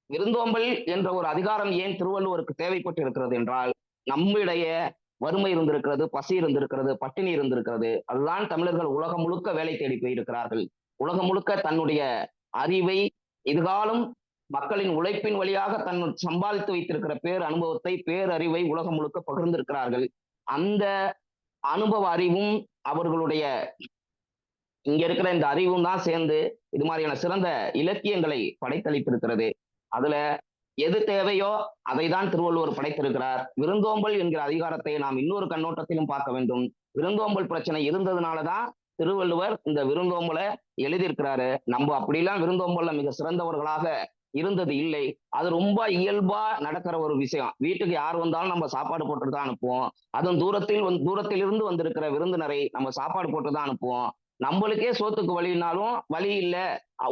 விருந்தோம்பல் என்ற ஒரு அதிகாரம் ஏன் திருவள்ளுவருக்கு தேவைப்பட்டு இருக்கிறது என்றால், நம்மிடையே வறுமை இருந்திருக்கிறது, பசி இருந்திருக்கிறது, பட்டினி இருந்திருக்கிறது. அதுதான் தமிழர்கள் உலகம் முழுக்க வேலை தேடி போயிருக்கிறார்கள். உலகம் முழுக்க தன்னுடைய அறிவை, எதிர்காலம் மக்களின் உழைப்பின் வழியாக தன் சம்பாதித்து வைத்திருக்கிற அனுபவத்தை, பேரறிவை உலகம் முழுக்க பகிர்ந்திருக்கிறார்கள். அந்த அனுபவ அறிவும் அவர்களுடைய இங்க இருக்கிற இந்த அறிவும் தான் சேர்ந்து இது மாதிரியான சிறந்த இலக்கியங்களை படைத்தளித்திருக்கிறது. அதுல எது தேவையோ அதை தான் திருவள்ளுவர் படைத்திருக்கிறார். விருந்தோம்பல் என்கிற அதிகாரத்தை நாம் இன்னொரு கண்ணோட்டத்திலும் பார்க்க வேண்டும். விருந்தோம்பல் பிரச்சனை இருந்ததுனாலதான் திருவள்ளுவர் இந்த விருந்தோம்பலை எழுதியிருக்கிறாரு. நம்ம அப்படிலாம் விருந்தோம்பல்ல மிக சிறந்தவர்களாக இருந்தது இல்லை. அது ரொம்ப இயல்பா நடக்கிற ஒரு விஷயம். வீட்டுக்கு யார் வந்தாலும் நம்ம சாப்பாடு போட்டு தான் அனுப்புவோம். அதுவும் தூரத்திலிருந்து வந்திருக்கிற விருந்தினரை நம்ம சாப்பாடு போட்டு தான் அனுப்புவோம். நம்மளுக்கே சோத்துக்கு வழினாலும் வழி இல்ல,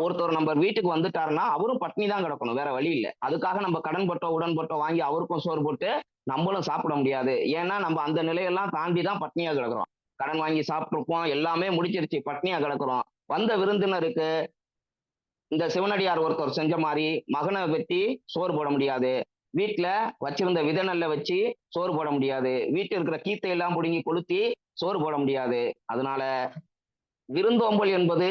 ஒருத்தர் நம்ம வீட்டுக்கு வந்துட்டாருன்னா அவரும் பட்னி தான் கிடக்கணும், வேற வழி இல்லை. அதுக்காக நம்ம கடன் பட்டோ உடன்பட்டோ வாங்கி அவருக்கும் சோறு போட்டு நம்மளும் சாப்பிட முடியாது. ஏன்னா நம்ம அந்த நிலையெல்லாம் தாண்டி தான் பட்னியா கிடக்குறோம். கடன் வாங்கி சாப்பிட்டுருப்போம், எல்லாமே முடிச்சிருச்சு, பட்னியா கிடக்குறோம். வந்த விருந்தினருக்கு இந்த சிவனடியார் ஒருத்தர் செஞ்ச மாதிரி மகனை வெட்டி சோறு போட முடியாது, வீட்டுல வச்சிருந்த விதநெல்ல வச்சு சோறு போட முடியாது, வீட்டில் இருக்கிற கீத்தை எல்லாம் பிடுங்கி கொளுத்தி சோறு போட முடியாது. அதனால விருந்தோம்பல் என்பது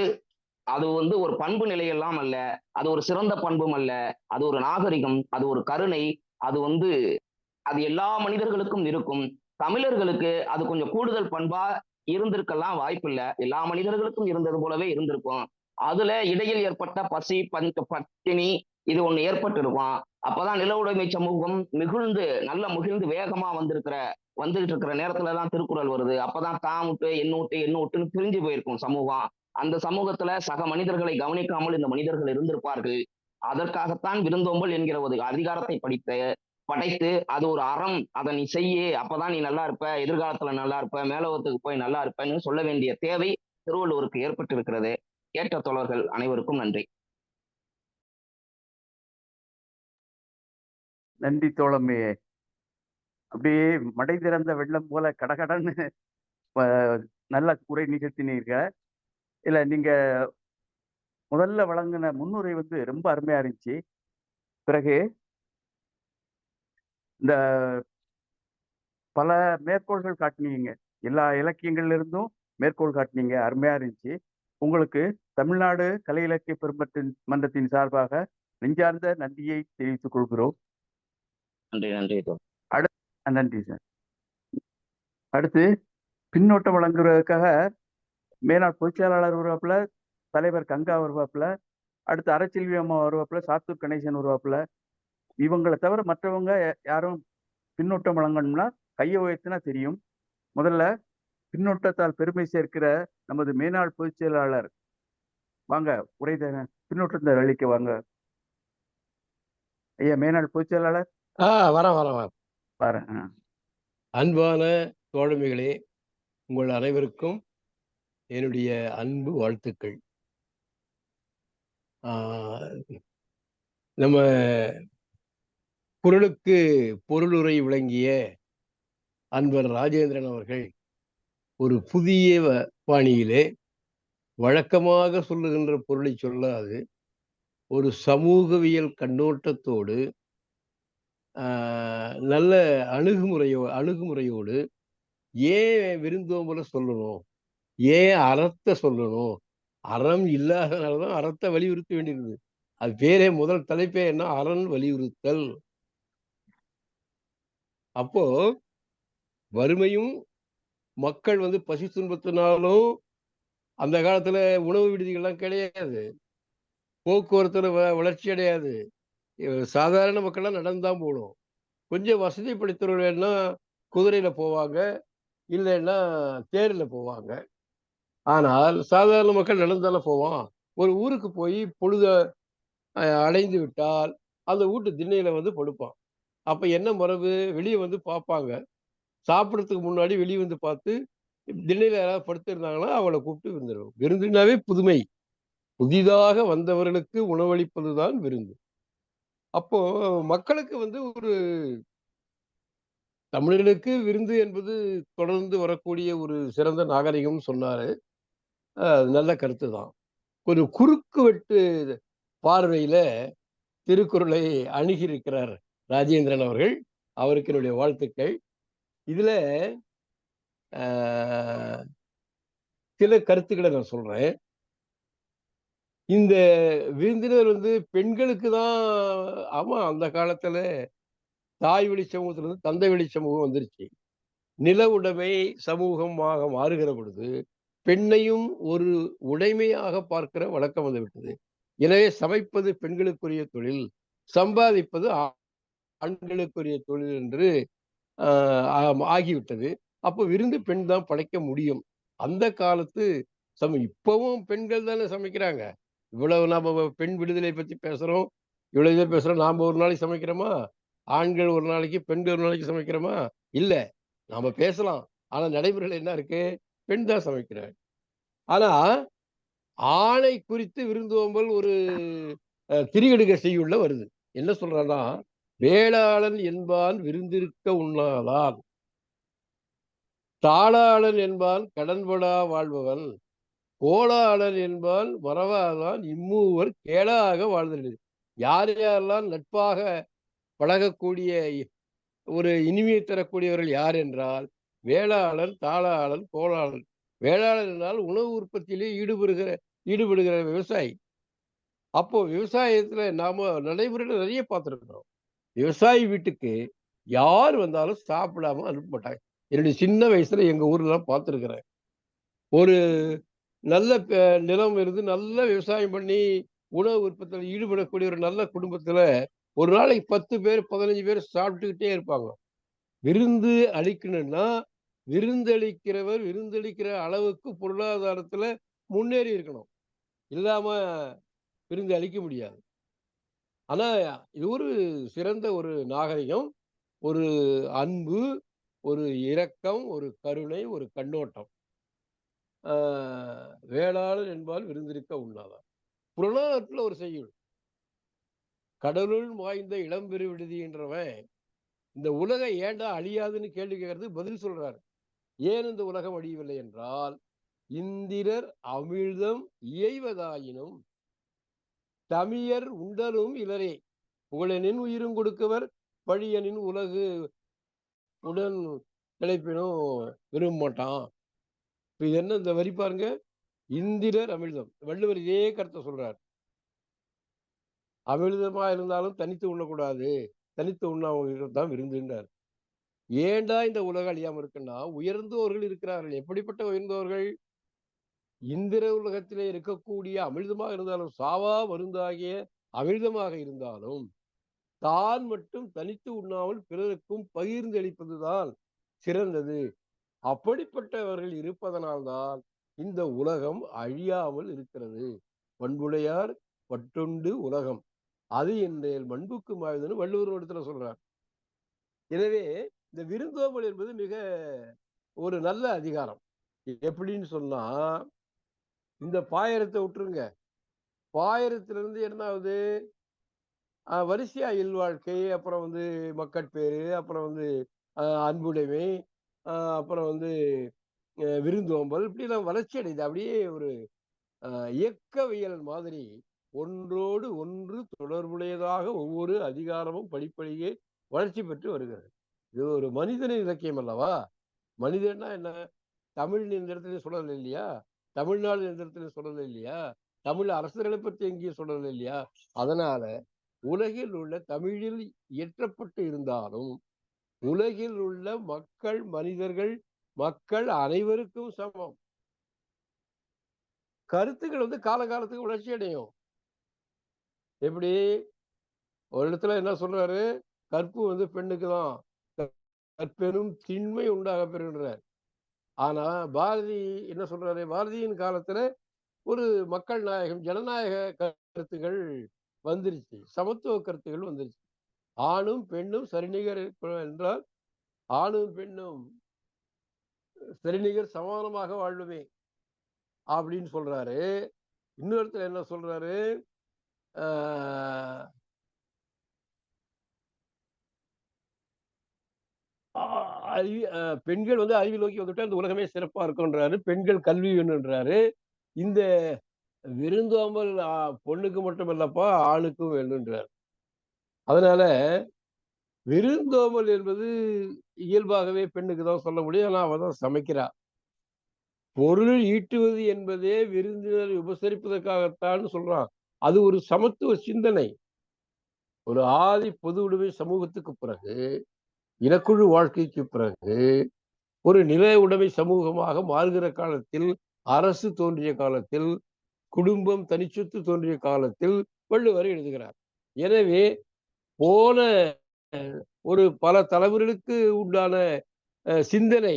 அது ஒரு பண்பு நிலையெல்லாம் அல்ல, அது ஒரு சிறந்த பண்பும் அல்ல, அது ஒரு நாகரிகம், அது ஒரு கருணை, அது அது எல்லா மனிதர்களுக்கும் இருக்கும். தமிழர்களுக்கு அது கொஞ்சம் கூடுதல் பண்பா இருந்திருக்கலாம் வாய்ப்பு இல்லை, எல்லா மனிதர்களுக்கும் இருந்தது போலவே இருந்திருக்கும். அதுல இடையில் ஏற்பட்ட பசி பட்டினி இது ஒண்ணு ஏற்பட்டு இருக்கும். அப்பதான் நில உடைமை சமூகம் மகிழ்ந்து வேகமா வந்துகிட்டு இருக்கிற நேரத்துலதான் திருக்குறள் வருது. அப்பதான் தான் விட்டு என்ன விட்டுன்னு பிரிஞ்சு போயிருக்கும் சமூகம். அந்த சமூகத்துல சக மனிதர்களை கவனிக்காமல் இந்த மனிதர்கள் இருந்திருப்பார்கள். அதற்காகத்தான் விருந்தோம்பல் என்கிற ஒரு அதிகாரத்தை படைத்து அது ஒரு அறம், அதை நீ செய்ய, அப்பதான் நீ நல்லா இருப்ப, எதிர்காலத்துல நல்லா இருப்ப, மேலோகத்துக்கு போய் நல்லா இருப்பன்னு சொல்ல வேண்டிய தேவை திருவள்ளுவருக்கு ஏற்பட்டு இருக்கிறது. கேட்ட தோழர்கள் அனைவருக்கும் நன்றி. நன்றி தோழமே. அப்படியே மடை திறந்த வெள்ளம் போல கடகடன்னு நல்ல உரை நிகழ்த்தினீர்கள். இல்ல நீங்க முதல்ல வழங்கின முன்னுரை ரொம்ப அருமையா இருந்துச்சு. பிறகு இந்த பல மேற்கோள்கள் காட்டினீங்க, எல்லா இலக்கியங்கள்ல இருந்தும் மேற்கோள் காட்டினீங்க, அருமையா இருந்துச்சு. உங்களுக்கு தமிழ்நாடு கலை இலக்கிய மன்றத்தின் சார்பாக நெஞ்சார்ந்த நன்றியை தெரிவித்துக் கொள்கிறோம். நன்றி சார். அடுத்து பின்னோட்டம் வழங்குவதற்காக மேனாள் பொதுச்செயலாளர் வருவாப்புல, தலைவர் கங்கா வருவாப்புல, அடுத்து அறச்செல்வி அம்மா வருவாப்புல, சாத்தூர் கணேசன் வருவாப்புல. இவங்களை தவிர மற்றவங்க யாரும் பின்னோட்டம் வழங்கணும்னா கையை உயர்த்தினா தெரியும். முதல்ல பின்னோட்டத்தால் பெருமை சேர்க்கிற நமது மேனாள் பொதுச் செயலாளர் வாங்க, பின்னோட்டத்தை அளிக்க வாங்க. ஐயா மேனாள் பொதுச் செயலாளர். வரேன். அன்பான தோழமைகளே, உங்கள் அனைவருக்கும் என்னுடைய அன்பு வாழ்த்துக்கள். நம்ம குறளுக்கு பொருளுரை விளங்கிய அன்பர் ராஜேந்திரன் அவர்கள் ஒரு புதிய பாணியிலே வழக்கமாக சொல்லுகின்ற பொருளை சொல்லாது ஒரு சமூகவியல் கண்ணோட்டத்தோடு நல்ல அணுகுமுறையோடு ஏன் விருந்தோம்பலை சொல்லணும், ஏன் அறத்தை சொல்லணும், அறம் இல்லாதனாலதான் அறத்தை வலியுறுத்த வேண்டியிருக்குது. அது பேரே முதல் தலைப்பே என்ன, அரண் வலியுறுத்தல். அப்போ வறுமையும் மக்கள் பசி துன்பத்தினாலும் அந்த காலத்துல உணவு விடுதிகள்லாம் கிடையாது, போக்குவரத்துல வளர்ச்சி அடையாது, சாதாரண மக்கள்லாம் நடந்துதான் போகணும். கொஞ்சம் வசதி படைத்தவர்கள்னா குதிரையில போவாங்க, இல்லைன்னா தேர்ல போவாங்க. ஆனால் சாதாரண மக்கள் நடந்தால போவான். ஒரு ஊருக்கு போய் பொழுத அடைந்து விட்டால் அந்த வீட்டு திண்ணையில படுப்பான். அப்ப என்ன மரபு, வெளியே பார்ப்பாங்க, சாப்பிடறதுக்கு முன்னாடி வெளியே பார்த்து திண்ணையில யாராவது படுத்திருந்தாங்கன்னா அவளை கூப்பிட்டு விருந்துருவோம். விருந்துனாவே புதுமை, புதிதாக வந்தவர்களுக்கு உணவளிப்பதுதான் விருந்து. அப்போ மக்களுக்கு ஒரு தமிழர்களுக்கு விருந்து என்பது தொடர்ந்து வரக்கூடிய ஒரு சிறந்த நாகரிகம் சொன்னாரு. நல்ல கருத்து தான். ஒரு குறுக்கு வெட்டு பார்வையில திருக்குறளை அணுகியிருக்கிறார் ராஜேந்திரன் அவர்கள். அவருக்கு என்னுடைய வாழ்த்துக்கள். இதுல சில கருத்துக்களை நான் சொல்றேன். இந்த விருந்தினர் பெண்களுக்கு தான். ஆமா, அந்த காலத்துல தாய் வழி சமூகத்துல இருந்து தந்தை வழி சமூகம் வந்துருச்சு. நில உடைமை சமூகமாக மாறுகிற பொழுது பெண்ணையும் ஒரு உடைமையாக பார்க்கிற வழக்கம் வந்துவிட்டது. எனவே சமைப்பது பெண்களுக்குரிய தொழில், சம்பாதிப்பது ஆண்களுக்குரிய தொழில் என்று ஆகிவிட்டது. அப்போ விருந்து பெண் தான் படைக்க முடியும். அந்த காலத்து இப்பவும் பெண்கள் தானே சமைக்கிறாங்க. இவ்வளவு நாம பெண் விடுதலை பத்தி பேசுறோம், இவ்வளவு இதை பேசுறோம். நாம ஒரு நாளைக்கு சமைக்கிறோமா? ஆண்கள் ஒரு நாளைக்கு, பெண்கள் ஒரு நாளைக்கு சமைக்கிறோமா? இல்ல. நாம பேசலாம், ஆனா நடைமுறையில் என்ன இருக்கு, பெண் தான் சமைக்கிறார். ஆனா ஆணை குறித்து விருந்தோம்பல் ஒரு திரிகடுக செய்யுள்ள வருது. என்ன சொல்றான்னா, வேளாளன் என்பான் விருந்திருக்க உண்ணாதான், தாளாளன் என்பான் கடன்படா வாழ்பவன், கோளாளன் என்பான் மறவாதான் இம்மூவர் கேளாக வாழ்தல். யார் யாரெல்லாம் நட்பாக பழகக்கூடிய ஒரு இனிமையை தரக்கூடியவர்கள் யார் என்றால் வேளாளன், தாளாளன், கோளாளன். வேளாளன் என்றால் உணவு உற்பத்தியிலே ஈடுபடுகிற விவசாயி. அப்போ விவசாயத்துல நாம நடைமுறையில நிறைய பார்த்துருக்கிறோம். விவசாயி வீட்டுக்கு யார் வந்தாலும் சாப்பிடாம அனுப்ப மாட்டாங்க. என்னுடைய சின்ன வயசுல எங்க ஊர்ல பார்த்துருக்கிறேன். ஒரு நல்ல நிலம் இருந்து நல்ல விவசாயம் பண்ணி உணவு உற்பத்தியில் ஈடுபடக்கூடிய ஒரு நல்ல குடும்பத்துல ஒரு நாளைக்கு 10 பேர் 15 பேர் சாப்பிட்டுக்கிட்டே இருப்பாங்க. விருந்து அளிக்கணும்னா விருந்தளிக்கிறவர் விருந்தளிக்கிற அளவுக்கு பொருளாதாரத்துல முன்னேறி இருக்கணும், இல்லாம விருந்து அளிக்க முடியாது. ஆனா இது ஒரு சிறந்த ஒரு நாகரிகம், ஒரு அன்பு, ஒரு இரக்கம், ஒரு கருணை, ஒரு கண்ணோட்டம். வேளாளர் என்பால் விருந்திருக்க உண்ணாதான். புறநானூற்றுல ஒரு செய்யுள், கடலுள் வாய்ந்த இளம்பெரு விடுதின்றவன் இந்த உலகம் ஏண்டா அழியாதுன்னு கேள்வி கேட்கறது பதில் சொல்றாரு. ஏன் இந்த உலகம் அழியவில்லை என்றால், இந்திரர் அமிழ்தம் இயைவதாயினும் தமியர் உண்டலும் இலரே, புகழனின் உயிரும் கொடுக்கவர் பழியனின் உலகு உடன் நிலைப்பினும் விரும்ப மாட்டான். இது என்ன இந்த வரி பாருங்க, இந்திரர் அமிழ்தம். வள்ளுவர் இதே கருத்தை சொல்றார். அமிழ்தமா இருந்தாலும் தனித்து உண்ணக்கூடாது, தனித்து உண்ணாமல் தான் விருந்துன்றார். ஏண்டா இந்த உலகம் அழியாம இருக்குன்னா, உயர்ந்தோர்கள் இருக்கிறார்கள். எப்படிப்பட்ட உயர்ந்தோர்கள்? இந்திர உலகத்திலே இருக்கக்கூடிய அமிழ்தமாக இருந்தாலும், சாவா மருந்தாகிய அமிழ்தமாக இருந்தாலும், தான் மட்டும் தனித்து உண்ணாமல் பிறருக்கும் பகிர்ந்து அளிப்பதுதான் சிறந்தது. அப்படிப்பட்டவர்கள் இருப்பதனால்தான் இந்த உலகம் அழியாமல் இருக்கிறது. பண்புடையார் பட்டுண்டு உலகம் அது என்றேல் மண்புக்கு மாயுதுன்னு வள்ளுவர் இடத்துல சொல்றார். எனவே இந்த விருந்தோம்பல் என்பது மிக ஒரு நல்ல அதிகாரம். எப்படின்னு சொன்னா, இந்த பாயரத்தை விட்டுருங்க, பாயரத்திலிருந்து என்ன ஆகுது, வரிசையா இல்வாழ்க்கை, அப்புறம் வந்து மக்கட்பேறு, அப்புறம் வந்து அன்புடைமை, அப்புறம் வந்து விருந்தோம்பல், இப்படிலாம் வளர்ச்சி அடையுது. அப்படியே ஒரு இயக்கவியல் மாதிரி ஒன்றோடு ஒன்று தொடர்புடையதாக ஒவ்வொரு அதிகாரமும் படிப்படியே வளர்ச்சி பெற்று வருகிறது. இது ஒரு மனிதனின் இலக்கியம் அல்லவா? மனிதன்னா என்ன? தமிழ் இந்த இடத்துல சொல்லல இல்லையா? தமிழ்நாடு இந்த இடத்துல சொல்லல இல்லையா? தமிழ் அரசர்களை பற்றி எங்கேயும் சொல்லல இல்லையா? அதனால உலகில் உள்ள தமிழில் இயற்றப்பட்டு இருந்தாலும் உலகில் உள்ள மக்கள், மனிதர்கள், மக்கள் அனைவருக்கும் சமம். கருத்துக்கள் வந்து காலகாலத்துக்கு வளர்ச்சி அடையும். எப்படி? ஒரு இடத்துல என்ன சொல்றாரு? கற்பு வந்து பெண்ணுக்கு தான். கற்பெனும் திண்மை உண்டாக பெறுகின்றார். ஆனா பாரதி என்ன சொல்றாரு? பாரதியின் காலத்துல ஒரு மக்கள் நாயகம், ஜனநாயக கருத்துகள் வந்துருச்சு. சமத்துவ கருத்துகள் வந்துருச்சு. ஆணும் பெண்ணும் சரிநிகர் என்றால் ஆணும் பெண்ணும் சரிநிகர் சமானமாக வாழ்வுமே அப்படின்னு சொல்றாரு. இன்னொருத்தர் என்ன சொல்றாரு? பெண்கள் வந்து அறிவு நோக்கி வந்துட்டு அந்த உலகமே சிறப்பா இருக்குன்றாரு. பெண்கள் கல்வி வேணுன்றாரு. இந்த விருந்தோம்பல் பொண்ணுக்கு மட்டும் இல்லப்பா, ஆணுக்கும் வேணுன்றார். அதனால விருந்தோம்பல் என்பது இயல்பாகவே பெண்ணுக்கு தான் சொல்ல முடியும். ஆனா அவ தான் சமைக்கிறா. பொருள் ஈட்டுவது என்பதே விருந்தினரை உபசரிப்பதற்காகத்தான் சொல்றான். அது ஒரு சமத்துவ சிந்தனை. ஒரு ஆதி பொது உடைமை சமூகத்துக்கு பிறகு, இனக்குழு வாழ்க்கைக்கு பிறகு, ஒரு நில உடைமை சமூகமாக மாறுகிற காலத்தில், அரசு தோன்றிய காலத்தில், குடும்பம் தனிச்சொத்து தோன்றிய காலத்தில் வள்ளுவர் எழுதுகிறார். எனவே போன ஒரு பல தலைமுறைகளுக்கு உண்டான சிந்தனை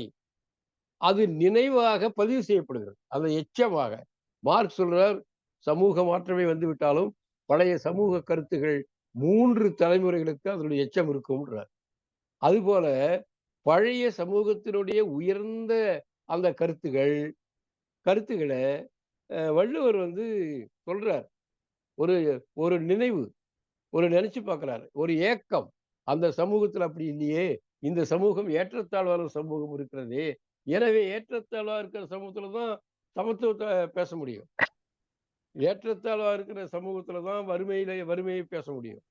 அது நினைவாக பதிவு செய்யப்படுகிறது. அது எச்சமாக. மார்க்ஸ் சொல்றார், சமூக மாற்றமே வந்துவிட்டாலும் பழைய சமூக கருத்துகள் 3 தலைமுறைகளுக்கு அதனுடைய எச்சம் இருக்கும்ன்றார். அதுபோல பழைய சமூகத்தினுடைய உயர்ந்த அந்த கருத்துக்களை வள்ளுவர் வந்து சொல்றார். ஒரு ஒரு நினைவு, ஒரு நினைச்சு பார்க்கிறாரு. ஒரு ஏக்கம். அந்த சமூகத்துல அப்படி இல்லையே. இந்த சமூகம் ஏற்றத்தாழ்வான சமூகம் இருக்கிறதே. எனவே ஏற்றத்தாழ்வா இருக்கிற சமூகத்துல தான் சமத்துவத்தை பேச முடியும். ஏற்றத்தாழ்வா இருக்கிற சமூகத்துல தான் வறுமையை பேச முடியும்.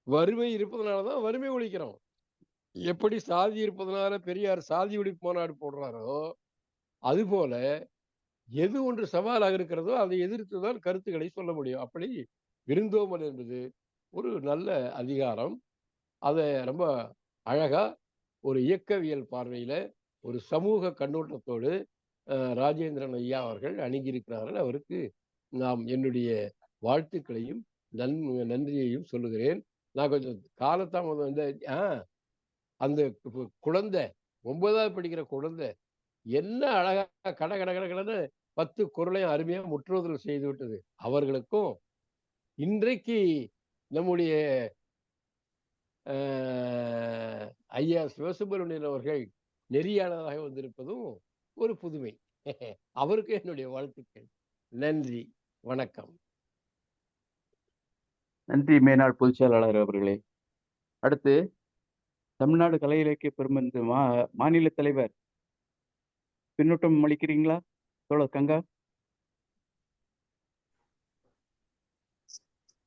வறுமை இருப்பதனால தான் வறுமை ஒழிக்கிறோம். எப்படி சாதி இருப்பதனால பெரியார் சாதி ஒழிப்பு மாநாடு போடுறாரோ, அதுபோல எது ஒன்று சவாலாக இருக்கிறதோ அதை எதிர்த்துதான் கருத்துக்களை சொல்ல முடியும். அப்படி விருந்தோம்பல் என்பது ஒரு நல்ல அதிகாரம். அதை ரொம்ப அழகா ஒரு இயக்கவியல் பார்வையில ஒரு சமூக கண்ணோட்டத்தோடு ராஜேந்திரன் ஐயா அவர்கள் அணுகியிருக்கிறார்கள். அவருக்கு நாம் என்னுடைய வாழ்த்துக்களையும் நன்றியையும் சொல்லுகிறேன். நான் கொஞ்சம் காலத்தாமதம் வந்து அந்த குழந்தை 9வது படிக்கிற குழந்தை என்ன அழகா கடகடன்னு 10 குறளையும் அருமையா முற்றுவதல் செய்து விட்டது. அவர்களுக்கும் இன்றைக்கு நம்முடைய ஐயா சிவசுப்பிரமணியன் அவர்கள் நெறியாளராக வந்திருப்பதும் ஒரு புதுமை. அவருக்கு என்னுடைய வாழ்த்துக்கள். நன்றி, வணக்கம். நன்றி மேனாள் பொதுச் செயலாளர் அவர்களே. அடுத்து தமிழ்நாடு கலை இலக்கிய பெருமன்ற மாநில தலைவர் பின்னூட்டம் அளிக்கிறீங்களா தோழர் கங்கா?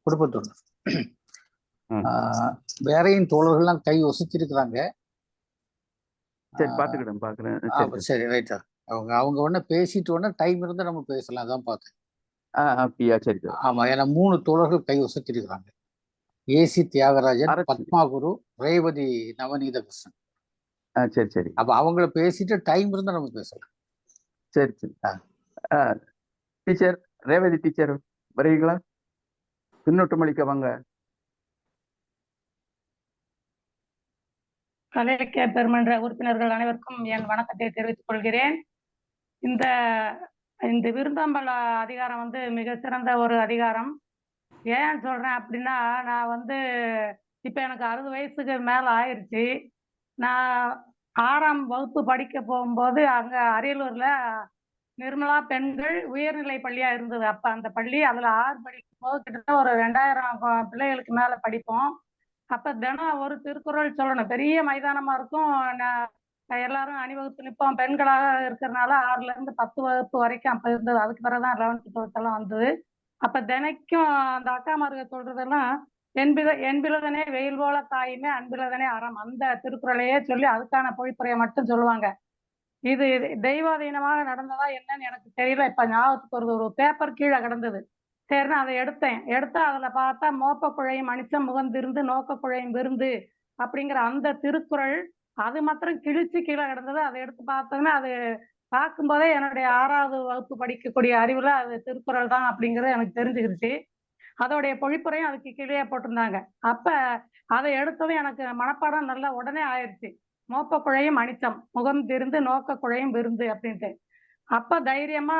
கொடுப்பத்தோடு வேறையின் தோழர்கள்லாம் கை ஒசிச்சிருக்கிறாங்க. சரி, பாத்துக்கிறேன். சரி, ரைட்டா. அவங்க உடனே பேசிட்டு உடனே டைம் இருந்தா நம்ம பேசலாம். அதான் பார்த்தேன். அப்படியா? சரி. ஆமா, ஏன்னா 3 தோழர்கள் கை ஒசிச்சிருக்கிறாங்க. ஏசி தியாகராஜன், பத்மாகுரு, ரேவதி நவநீத கிருஷ்ணன். சரி. அப்ப அவங்கள பேசிட்டு டைம் இருந்தா நம்ம பேசலாம். சரி. டீச்சர் ரேவதி டீச்சர் வருவீங்களா? பின்னூட்டம் அளிக்க வாங்க. கலை இலக்கிய பெருமன்ற உறுப்பினர்கள் அனைவருக்கும் என் வணக்கத்தை தெரிவித்துக் கொள்கிறேன். இந்த விருந்தோம்பல் அதிகாரம் வந்து மிக சிறந்த ஒரு அதிகாரம். ஏன் சொல்றேன் அப்படின்னா, நான் இப்ப எனக்கு 60 வயசுக்கு மேல ஆயிடுச்சு. நான் 6ஆம் வகுப்பு படிக்க போகும்போது அங்க அரியலூர்ல நிர்மலா பெண்கள் உயர்நிலை பள்ளியா இருந்தது அப்ப அந்த பள்ளி. அதுல 6 படிக்கும் போது கிட்டத்தட்ட ஒரு 2000 பிள்ளைகளுக்கு மேல படிப்போம். அப்ப தினம் ஒரு திருக்குறள் சொல்லணும். பெரிய மைதானமா இருக்கும். எல்லாரும் அணிவகுத்து நிற்போம். பெண்களாக இருக்கிறதுனால 6ல இருந்து 10 வகுப்பு வரைக்கும் அப்ப இருந்தது. அதுக்கு பிறகுதான் 11th 12th எல்லாம் வந்தது. அப்ப தினைக்கும் அந்த அக்காமார்கள் சொல்றதெல்லாம் என்பிலதனே வெயில் போல தாயுமே அன்பிலதனே அறம், அந்த திருக்குறளையே சொல்லி அதுக்கான பொழிப்புரையை மட்டும் சொல்லுவாங்க. இது தெய்வாதீனமாக நடந்ததா என்னன்னு எனக்கு தெரியல. இப்ப ஞாபகத்துக்கு வருது. ஒரு பேப்பர் கீழே கிடந்தது. சரின்னு அதை எடுத்தா அதுல பார்த்தா மோப்ப குழையும் அனிச்சம் முகந்திருந்து நோக்க குழையும் விருந்து அப்படிங்கிற அந்த திருக்குறள் அது மாத்திரம் கிழிச்சு கீழே கிடந்தது. அதை எடுத்து பார்த்தோன்னா அது பார்க்கும்போதே என்னுடைய 6வது வகுப்பு படிக்கக்கூடிய அறிவுல அது திருக்குறள் தான் அப்படிங்கிறது எனக்கு தெரிஞ்சுக்கிடுச்சு. அதோடைய பொழிப்புரையும் அதுக்கு கீழே போட்டிருந்தாங்க. அப்ப அதை எடுத்ததும் எனக்கு மனப்பாடம் நல்லா உடனே ஆயிடுச்சு. மோப்ப குழையும் அனிச்சம் முகம் திருந்து நோக்க குழையும் விருந்து அப்படின்ட்டு. அப்ப தைரியமா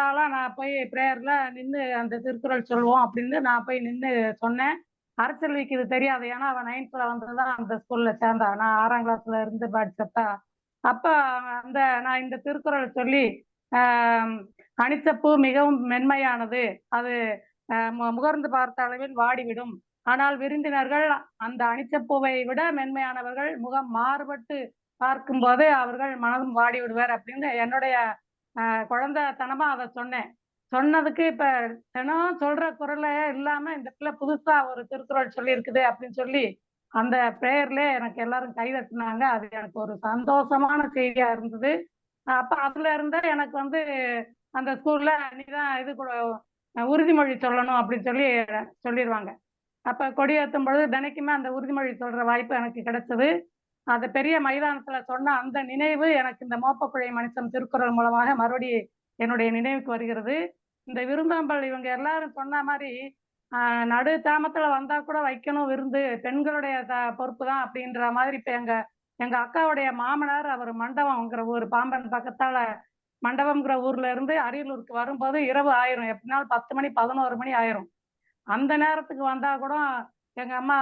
ஆளா நான் போய் பிரேயர்ல நின்று அந்த திருக்குறள் சொல்லுவோம் அப்படின்னு நான் போய் நின்று சொன்னேன். அரசல்விக்கு இது தெரியாது. ஏன்னா அவன் 9th வந்ததுதான் அந்த ஸ்கூல்ல சேர்ந்தா. நான் 6ஆம் கிளாஸ்ல இருந்து படிச்சப்ப அப்ப அந்த நான் இந்த திருக்குறள் சொல்லி அனிச்சப்பூ மிகவும் மென்மையானது, அது முகர்ந்து பார்த்த அளவில் வாடிவிடும், ஆனால் விருந்தினர்கள் அந்த அனிச்சப்பூவை விட மென்மையானவர்கள், முகம் மாறுபட்டு பார்க்கும் போது அவர்கள் மனதும் வாடி விடுவார் அப்படின்னு என்னுடைய குழந்தைத்தனமா அதை சொன்னேன். சொன்னதுக்கு இப்ப தினம் சொல்ற குரலை இல்லாம இந்த பிள்ளை புதுசா ஒரு திருக்குறள் சொல்லி இருக்குது அப்படின்னு சொல்லி அந்த பிரேயர்ல எனக்கு எல்லாரும் கைதட்டினாங்க. அது எனக்கு ஒரு சந்தோஷமான செய்தியா இருந்தது. அப்ப அதுல இருந்து எனக்கு வந்து அந்த ஸ்கூல்ல நீதான் இது உறுதிமொழி சொல்லணும் அப்படின்னு சொல்லிடுவாங்க. அப்ப கொடியேற்றும் பொழுது தினைக்குமே அந்த உறுதிமொழி சொல்ற வாய்ப்பு எனக்கு கிடைச்சது. அந்த பெரிய மைதானத்துல சொன்ன அந்த நினைவு எனக்கு இந்த மோப்பக்குழை மனுஷன் திருக்குறள் மூலமாக மறுபடியும் என்னுடைய நினைவுக்கு வருகிறது. இந்த விருந்தோம்பல் இவங்க எல்லாரும் சொன்ன மாதிரி நடு தாமத்துல வந்தா கூட வைக்கணும் விருந்து, பெண்களுடைய பொறுப்பு தான் அப்படின்ற மாதிரி. இப்ப எங்க அக்காவுடைய மாமனார் அவர் மண்டபம்ங்கிற ஊர், பாம்பன் பக்கத்தால மண்டபம்ங்கிற ஊர்ல இருந்து அரியலூருக்கு வரும்போது இரவு ஆயிரும். எப்படினாலும் 10 மணி 11 மணி ஆயிரும். அந்த நேரத்துக்கு வந்தா கூட எங்க அம்மா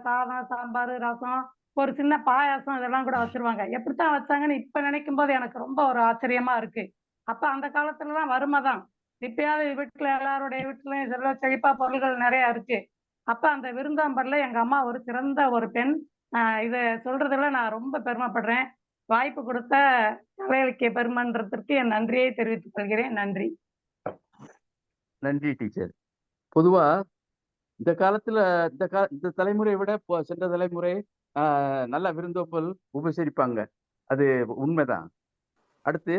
சாதம் சாம்பார் ரசம் ஒரு சின்ன பாயாசம் இதெல்லாம் கூட வச்சிருவாங்க. எப்படித்தான் வச்சாங்கன்னு இப்ப நினைக்கும் போது எனக்கு ரொம்ப ஒரு ஆச்சரியமா இருக்கு. அப்ப அந்த காலத்துலதான் வறுமைதான். இப்பயாவது வீட்டுல எல்லாருடைய வீட்டுலயும் செல்வ செழிப்பா பொருள்கள் நிறைய இருக்கு. அப்ப அந்த விருந்தாம்பர்ல எங்க அம்மா ஒரு சிறந்த ஒரு பெண். இத சொல்றதுல நான் ரொம்ப பெருமைப்படுறேன். வாய்ப்பு கொடுத்த கலை இலக்கிய பெருமன்றத்திற்கு என் நன்றியை தெரிவித்துக் கொள்கிறேன். நன்றி. நன்றி டீச்சர். பொதுவா இந்த காலத்துல இந்த தலைமுறையை விட சென்ற தலைமுறை நல்ல விருந்தோம்பல் உபசரிப்பாங்க. அது உண்மைதான். அடுத்து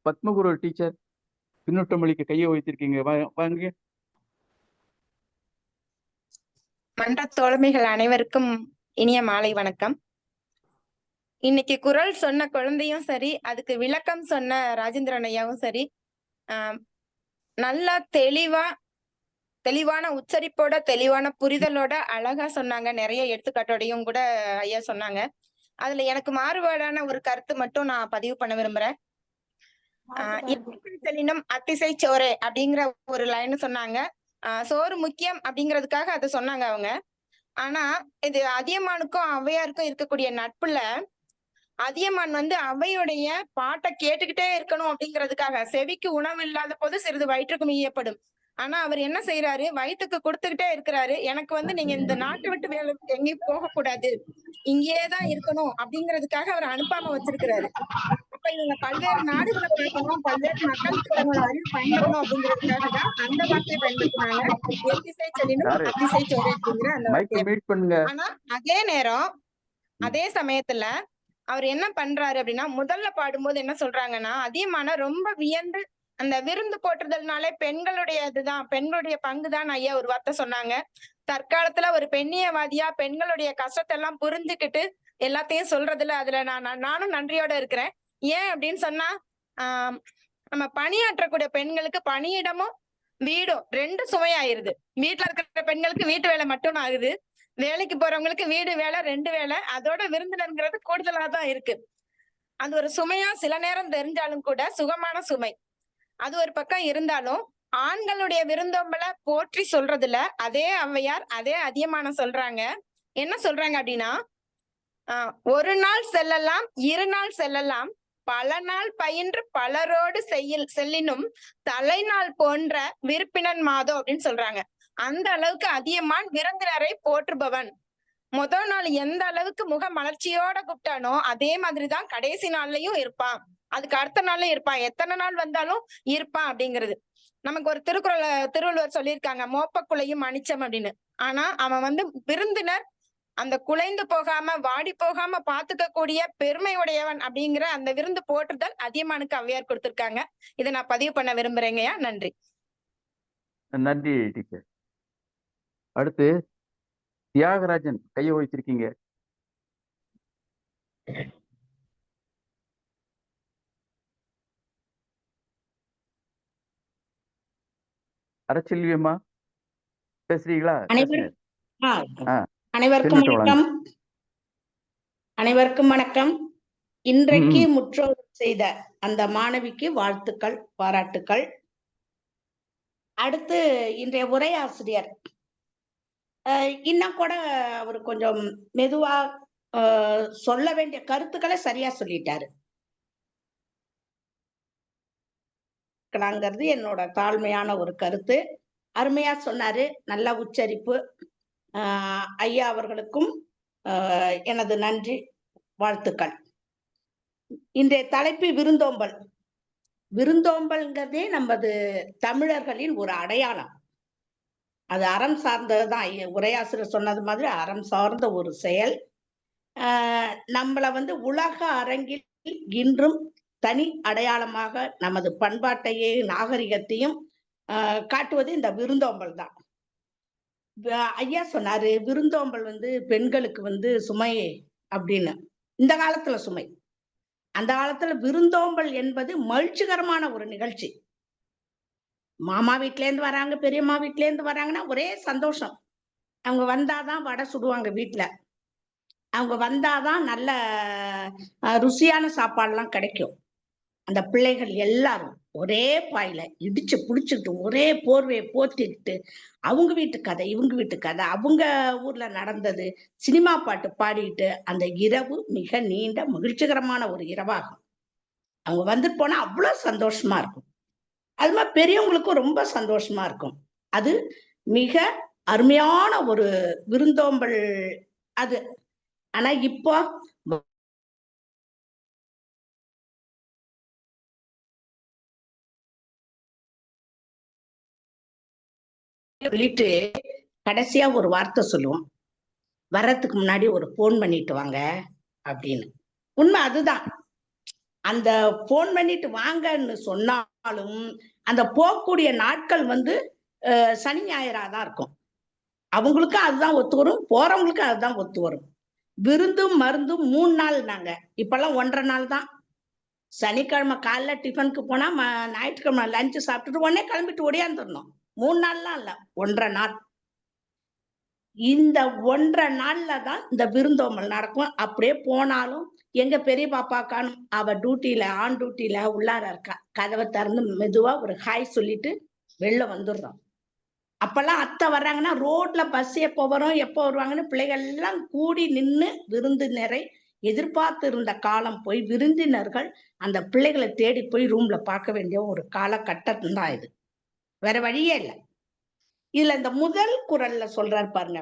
பத்மகுரு டீச்சர் பின்னூட்டமொழிக்கு கையை வைத்திருக்கீங்க, வாங்க. மன்ற தோழமைகள் அனைவருக்கும் இனிய மாலை வணக்கம். இன்னைக்கு குரல் சொன்ன குழந்தையும் சரி, அதுக்கு விளக்கம் சொன்ன ராஜேந்திரன் ஐயாவும் சரி, நல்லா தெளிவான உச்சரிப்போட தெளிவான புரிதலோட அழகா சொன்னாங்க. நிறைய எடுத்துக்காட்டோடையும் கூட ஐயா சொன்னாங்க. அதுல எனக்கு மாறுபாடான ஒரு கருத்து மட்டும் நான் பதிவு பண்ண விரும்புறேன். அத்திசை சோரே அப்படிங்கிற ஒரு லைன் சொன்னாங்க. சோறு முக்கியம் அப்படிங்கிறதுக்காக அதை சொன்னாங்க அவங்க. ஆனா இது அதியமானுக்கும் ஔவையாருக்கும் இருக்கக்கூடிய நட்புல அதியமான் வந்து அவையுடைய பாட்டை கேட்டுக்கிட்டே இருக்கணும் அப்படிங்கிறதுக்காக, செவிக்கு உணவு இல்லாத போது சிறிது வயிற்றுக்கு மீயப்படும். ஆனா அவர் என்ன செய்யறாரு, வயிற்றுக்கு கொடுத்துக்கிட்டே இருக்கிறாரு. எனக்கு வந்து நீங்க இந்த நாட்டை விட்டு வேலை எங்கேயும் போக கூடாது, இங்கேயேதான் இருக்கணும் அப்படிங்கிறதுக்காக அவர் அனுப்பாம வச்சிருக்கிறாரு. அப்ப இவங்க பல்வேறு நாடுகளை பார்க்கணும், பல்வேறு மக்களுக்கு தங்களோட அறிவு பயன்படணும் அப்படிங்கிறதுக்காக தான் அந்த வார்த்தையை பயன்படுத்தினாங்க. எத்திசை செல்லினும் அத்திசை சோறு அப்படிங்கிற அந்த வார்த்தையை. ஆனா அதே சமயத்துல அவர் என்ன பண்றாரு அப்படின்னா, முதல்ல பாடும்போது என்ன சொல்றாங்கன்னா, அதியமான ரொம்ப வியந்து அந்த விருந்து போற்றுதல்னாலே பெண்களுடைய இதுதான், பெண்களுடைய பங்குதான் ஐயா ஒரு வார்த்தை சொன்னாங்க. தற்காலத்துல ஒரு பெண்ணியவாதியா பெண்களுடைய கஷ்டத்தை எல்லாம் புரிஞ்சுக்கிட்டு எல்லாத்தையும் சொல்றதுல அதுல நானும் நன்றியோட இருக்கிறேன். ஏன் அப்படின்னு சொன்னா, நம்ம பணியாற்றக்கூடிய பெண்களுக்கு பணியிடமும் வீடும் 2 சுமையாயிருது. வீட்டுல இருக்கிற பெண்களுக்கு வீட்டு வேலை மட்டும் ஆகுது, வேலைக்கு போறவங்களுக்கு வீடு வேலை 2 வேலை, அதோட விருந்தினர்ங்கிறது கூடுதலா தான் இருக்கு. அது ஒரு சுமையா சில நேரம் தெரிஞ்சாலும் கூட சுகமான சுமை. அது ஒரு பக்கம் இருந்தாலும் ஆண்களுடைய விருந்தோம்பலை போற்றி சொல்றதுல அதே ஔவையார் அதே அதியமான சொல்றாங்க. என்ன சொல்றாங்க அப்படின்னா, 1 நாள் செல்லலாம் 2 நாள் செல்லலாம், பல நாள் பயின்று பலரோடு செல்லினும் தலைநாள் போன்ற விருப்பினன் மாதோ அப்படின்னு சொல்றாங்க. அந்த அளவுக்கு அதியமான் விருந்தினரை போற்றுபவன். முதல் நாள் எந்த அளவுக்கு முக மலர்ச்சியோட கூப்பிட்டானோ அதே மாதிரிதான் கடைசி நாள்லயும் இருப்பான், அதுக்கு அடுத்த நாள்லயும் இருப்பான், எத்தனை நாள் வந்தாலும் இருப்பான் அப்படிங்கிறது. நமக்கு ஒரு திருவள்ளுவர் சொல்லியிருக்காங்க, மோப்பக்குலையும் அனிச்சம் அப்படின்னு. ஆனா அவன் விருந்தினர் அந்த குலைந்து போகாம வாடி போகாம பாத்துக்க கூடிய பெருமை உடையவன் அப்படிங்கிற அந்த விருந்து போற்றுதல் அதியமானுக்கு ஔவையார் கொடுத்திருக்காங்க. இதை நான் பதிவு பண்ண விரும்புறேங்கய்யா. நன்றி. நன்றி டீச்சர். அடுத்து தியாகராஜன் கையை வைத்திருக்கீங்க. அரச்செல்வியம்மா பேசுறீங்களா? அனைவருக்கும் வணக்கம். அனைவருக்கும் வணக்கம். இன்றைக்கு முற்றோதல் செய்த அந்த மாணவிக்கு வாழ்த்துக்கள், பாராட்டுக்கள். அடுத்து இன்றைய உரையாசிரியர் இன்னும் கூட அவர் கொஞ்சம் மெதுவா சொல்ல வேண்டிய கருத்துக்களை சரியா சொல்லிட்டாரு. என்னோட தாழ்மையான ஒரு கருத்து. அருமையா சொன்னாரு, நல்ல உச்சரிப்பு. ஐயா அவர்களுக்கும் எனது நன்றி, வாழ்த்துக்கள். இன்றைய தலைப்பு விருந்தோம்பல். விருந்தோம்பல்ங்கிறதே நமது தமிழர்களின் ஒரு அடையாளம். அது அறம் சார்ந்ததுதான். உரையாசிரியர் சொன்னது மாதிரி அறம் சார்ந்த ஒரு செயல். நம்மள உலக அரங்கில் இன்றும் தனி அடையாளமாக நமது பண்பாட்டையும் நாகரிகத்தையும் காட்டுவது இந்த விருந்தோம்பல் தான். ஐயா சொன்னாரு, விருந்தோம்பல் பெண்களுக்கு சுமை அப்படின்னு. இந்த காலத்துல சுமை. அந்த காலத்துல விருந்தோம்பல் என்பது மகிழ்ச்சிகரமான ஒரு நிகழ்ச்சி. மாமா வீட்டுல இருந்து வராங்க, பெரியம்மா வீட்டுல இருந்து வராங்கன்னா ஒரே சந்தோஷம். அவங்க வந்தாதான் வடை சுடுவாங்க வீட்டுல. அவங்க வந்தாதான் நல்ல ருசியான சாப்பாடுலாம் கிடைக்கும். அந்த பிள்ளைகள் எல்லாரும் ஒரே பாயில இடிச்சு புடிச்சுக்கிட்டு ஒரே போர்வையை போத்திக்கிட்டு அவங்க வீட்டு கதை, இவங்க வீட்டு கதை, அவங்க ஊர்ல நடந்தது, சினிமா பாட்டு பாடிட்டு அந்த இரவு மிக நீண்ட மகிழ்ச்சிகரமான ஒரு இரவாகும். அவங்க வந்துட்டு போனா அவ்வளவு சந்தோஷமா இருக்கும். அது மாதிரி பெரியவங்களுக்கும் ரொம்ப சந்தோஷமா இருக்கும். அது மிக அருமையான ஒரு விருந்தோம்பல் அது. ஆனா இப்போ சொல்லிட்டு கடைசியா ஒரு வார்த்தை சொல்லுவோம், வர்றதுக்கு முன்னாடி ஒரு போன் பண்ணிட்டு வாங்க அப்படின்னு. உண்மை அதுதான். அந்த போன் பண்ணிட்டு வாங்கன்னு சொன்னாலும் அந்த போகக்கூடிய நாட்கள் சனி ஞாயிறாதான் இருக்கும். அவங்களுக்கு அதுதான் ஒத்து வரும், போறவங்களுக்கு அதுதான் ஒத்து வரும். விருந்தும் மருந்தும் 3 நாள். நாங்க இப்பெல்லாம் 1.5 நாள் தான். சனிக்கிழமை காலைல டிஃபனுக்கு போனா ஞாயிற்றுக்கிழமை லஞ்சு சாப்பிட்டுட்டு உடனே கிளம்பிட்டு ஓடியாந்துடணும். 3 நாள்லாம் இல்ல, 1.5 நாள். இந்த 1.5 நாள்ல தான் இந்த விருந்தோம்பல் நடக்கும். அப்படியே போனாலும் எங்க பெரிய பாப்பா காணும், அவ டியூட்டியில ஆன் டியூட்டியில உள்ளார இருக்கா. கதவை திறந்து மெதுவா ஒரு ஹாய் சொல்லிட்டு வெளில வந்துடுறோம். அப்பெல்லாம் அத்தை வர்றாங்கன்னா ரோட்ல பஸ் எப்போ வரும் எப்போ வருவாங்கன்னு பிள்ளைகள் எல்லாம் கூடி நின்று விருந்தினரை எதிர்பார்த்து இருந்த காலம் போய் விருந்தினர்கள் அந்த பிள்ளைகளை தேடி போய் ரூம்ல பார்க்க வேண்டிய ஒரு காலகட்டம் தான் இது. வேற வழியே இல்லை. இதுல இந்த முதல் குறள்ல சொல்றாரு பாருங்க,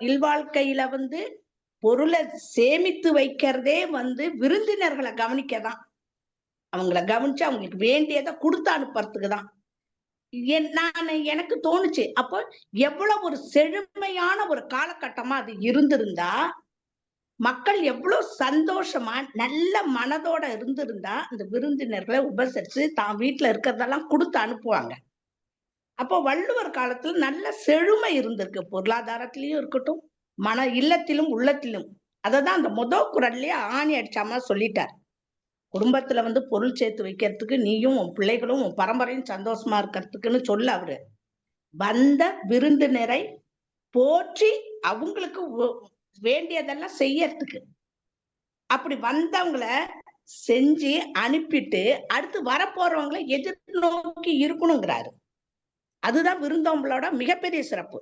இல்வாழ்க்கையில பொருளை சேமித்து வைக்கிறதே விருந்தினர்களை கவனிக்கதான். அவங்கள கவனிச்சு அவங்களுக்கு வேண்டியதை கொடுத்து அனுப்புறதுக்கு தான். எனக்கு தோணுச்சு, அப்போ எவ்வளவு ஒரு செழுமையான ஒரு காலகட்டமா அது இருந்திருந்தா, மக்கள் எவ்வளவு சந்தோஷமா நல்ல மனதோட இருந்திருந்தா இந்த விருந்தினர்களை உபசரிச்சு தான் வீட்டுல இருக்கிறதெல்லாம் கொடுத்து அனுப்புவாங்க. அப்போ வள்ளுவர் காலத்துல நல்ல செழுமை இருந்திருக்கு, பொருளாதாரத்திலயும் இருக்கட்டும், இல்லத்திலும் உள்ளத்திலும். அததான் அந்த முதல் குறள்லயே ஆணி அடிச்சாம சொல்லிட்டார். குடும்பத்துல பொருள் சேர்த்து வைக்கிறதுக்கு நீயும் உன் பிள்ளைகளும் உன் பரம்பரையும் சந்தோஷமா இருக்கிறதுக்குன்னு சொல்ல அவரு. வந்த விருந்தினரை போற்றி அவங்களுக்கு வேண்டியதெல்லாம் செய்யறதுக்கு, அப்படி வந்தவங்கள செஞ்சு அனுப்பிட்டு அடுத்து வரப்போறவங்களை எதிர்நோக்கி இருக்கணுங்கிறாரு. அதுதான் விருந்தோம்பலோட மிகப்பெரிய சிறப்பு.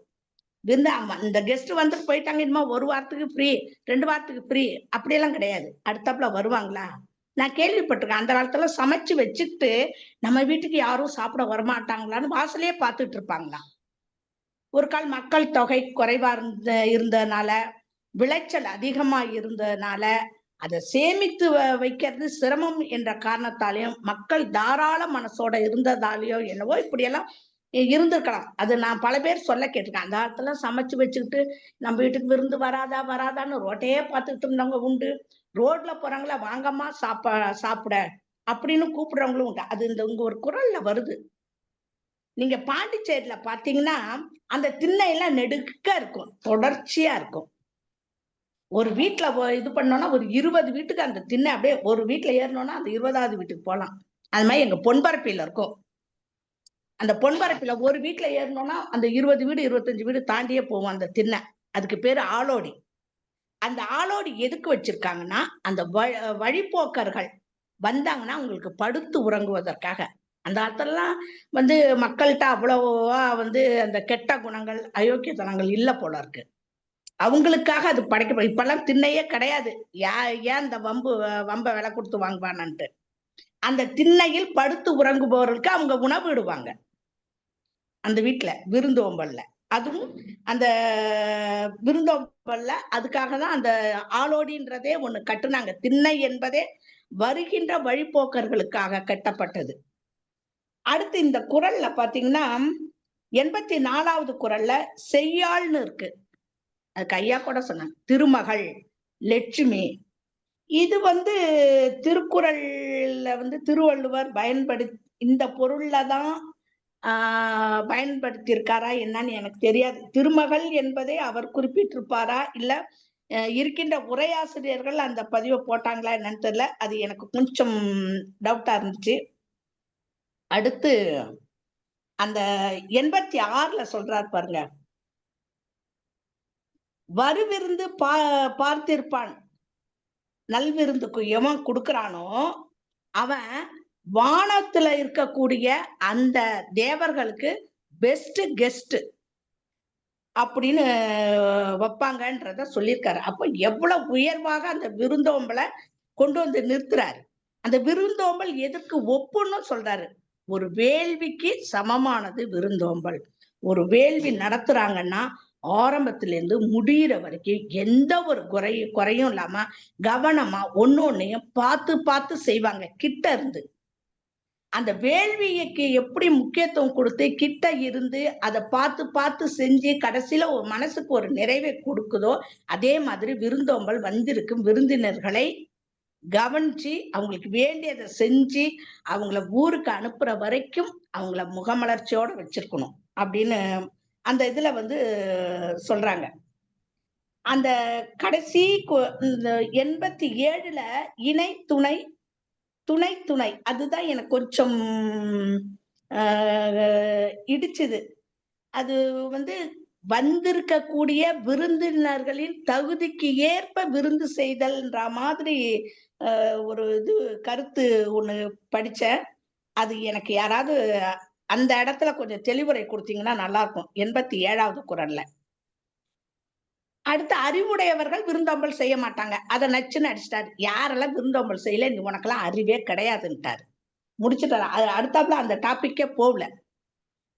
இந்த கெஸ்ட் வந்துட்டு போயிட்டாங்க, இனிமே 1 வாரத்துக்கு ஃப்ரீ, 2 வாரத்துக்கு ஃப்ரீ அப்படியெல்லாம் கிடையாது. அடுத்தாப்புல வருவாங்களா? நான் கேள்விப்பட்டிருக்கேன். அந்த காலத்துல சமைச்சு வச்சுட்டு நம்ம வீட்டுக்கு யாரும் சாப்பிட வரமாட்டாங்களான்னு வாசலையே பார்த்துட்டு இருப்பாங்களாம். ஒரு கால் மக்கள் தொகை குறைவா இருந்ததுனால, விளைச்சல் அதிகமா இருந்ததுனால, அதை சேமித்து வைக்கிறது சிரமம் என்ற காரணத்தாலையும், மக்கள் தாராள மனசோட இருந்ததாலேயோ என்னவோ இப்படியெல்லாம் இருந்திருக்கலாம். அது நான் பல பேர் சொல்ல கேட்டிருக்கேன். அந்த காலத்துல சமைச்சு வச்சுக்கிட்டு நம்ம வீட்டுக்கு விருந்து வராதான்னு ரோட்டையே பார்த்துக்கிட்டு இருந்தவங்க உண்டு. ரோட்ல போறாங்களா, வாங்கம்மா சாப்பிட அப்படின்னு கூப்பிடுறவங்களும் உண்டு. அது இங்க ஒரு குரல்ல வருது. நீங்க பாண்டிச்சேரியில பாத்தீங்கன்னா அந்த திண்ணை எல்லாம் நெடுக்க இருக்கும், தொடர்ச்சியா இருக்கும். ஒரு வீட்டுல இது பண்ணோம்னா ஒரு 20 வீட்டுக்கு அந்த திண்ணை அப்படியே, ஒரு வீட்டுல ஏறணும்னா அந்த 20வது வீட்டுக்கு போகலாம். அது மாதிரி எங்க பொன்பரப்பில இருக்கும். அந்த பொன்பரப்பில ஒரு வீட்டுல ஏறணும்னா அந்த 20 வீடு 25 வீடு தாண்டியே போவோம் அந்த திண்ணை. அதுக்கு பேரு ஆளோடி. அந்த ஆளோடி எதுக்கு வச்சிருக்காங்கன்னா, அந்த வழிப்போக்கர்கள் வந்தாங்கன்னா உங்களுக்கு படுத்து உறங்குவதற்காக. அந்த காலத்துலலாம் மக்கள்கிட்ட அவ்வளவா அந்த கெட்ட குணங்கள், அயோக்கியத்தனங்கள் இல்ல போல இருக்கு. அவங்களுக்காக அது படைக்கப்படும். இப்பெல்லாம் திண்ணையே கிடையாது. ஏன் அந்த வம்ப விலை கொடுத்து வாங்குவானன்ட்டு. அந்த திண்ணையில் படுத்து உறங்குபவர்களுக்கு அவங்க உணவு இடுவாங்க அந்த வீட்டுல, விருந்தோம்பல்ல. அதுவும் அந்த விருந்தோம்பல்ல அதுக்காக தான் அந்த ஆளோடின்றதே ஒண்ணு கட்டுனாங்க. திண்ணை என்பதே வருகின்ற வழிப்போக்கர்களுக்காக கட்டப்பட்டது. அடுத்து இந்த குறள்ல பாத்தீங்கன்னா 84வது குறள்ல செய்யாள்னு இருக்கு. அதுக்கு ஐயா கூட சொன்னாங்க, திருமகள், லட்சுமி. இது திருக்குறள்ல திருவள்ளுவர் இந்த பொருள்ல தான் பயன்படுத்தியிருக்காரா என்னன்னு எனக்கு தெரியாது. திருமகள் என்பதை அவர் குறிப்பிட்டிருப்பாரா இல்ல இருக்கின்ற உரையாசிரியர்கள் அந்த பதிவை போட்டாங்களா என்னன்னு தெரியல. அது எனக்கு கொஞ்சம் டவுட்டா இருந்துச்சு. அடுத்து அந்த 86ல சொல்றாரு பாருங்க, வருவிருந்து பார்த்திருப்பான், நல்விருந்துக்கு எவன் கொடுக்கறானோ அவன் வானத்துல இருக்கக்கூடிய அந்த தேவர்களுக்கு பெஸ்ட் கெஸ்ட் அப்படின்னு வைப்பாங்கன்றத சொல்லியிருக்காரு. அப்போ எவ்வளவு உயர்வாக அந்த விருந்தோம்பலை கொண்டு நிறுத்துறாரு. அந்த விருந்தோம்பல் எதற்கு ஒப்புன்னு சொல்றாரு. ஒரு வேள்விக்கு சமமானது விருந்தோம்பல். ஒரு வேள்வி நடத்துறாங்கன்னா ஆரம்பத்திலிருந்து முடிகிற வரைக்கும் எந்த ஒரு குறையும் இல்லாம கவனமா ஒன்னொன்னையும் பார்த்து செய்வாங்க கிட்ட இருந்து. அந்த வேள்விக்கு எப்படி முக்கியத்துவம் கொடுத்து கிட்ட இருந்து அதை பார்த்து செஞ்சு கடைசியில ஒரு மனசுக்கு ஒரு நிறைவை கொடுக்குதோ, அதே மாதிரி விருந்தோம்பல் வந்திருக்கும் விருந்தினர்களை கவனிச்சு அவங்களுக்கு வேண்டியதை செஞ்சு அவங்கள ஊருக்கு அனுப்புற வரைக்கும் அவங்கள முகமலர்ச்சியோட வச்சிருக்கணும் அப்படின்னு அந்த இதுல சொல்றாங்க. அந்த கடைசி 87ல இணை துணை அதுதான் எனக்கு கொஞ்சம் இடிச்சுது. அது வந்திருக்கக்கூடிய விருந்தினர்களின் தகுதிக்கு ஏற்ப விருந்து செய்தல்ன்ற மாதிரி ஒரு கருத்து ஒண்ணு படிச்சேன். அது எனக்கு யாராவது அந்த இடத்துல கொஞ்சம் தெளிவுரை கொடுத்தீங்கன்னா நல்லா இருக்கும். 87வது குறள்ல. அடுத்து அறிவுடையவர்கள் விருந்தோம்பல் செய்ய மாட்டாங்க. அதை நச்சுன்னு அடிச்சிட்டாரு. யாரெல்லாம் விருந்தோம்பல் செய்யல நீ உனக்கெல்லாம் அறிவே கிடையாதுன்ட்டாரு. முடிச்சுட்டாரு. அடுத்தாப்புல அந்த டாபிக்கே போகல.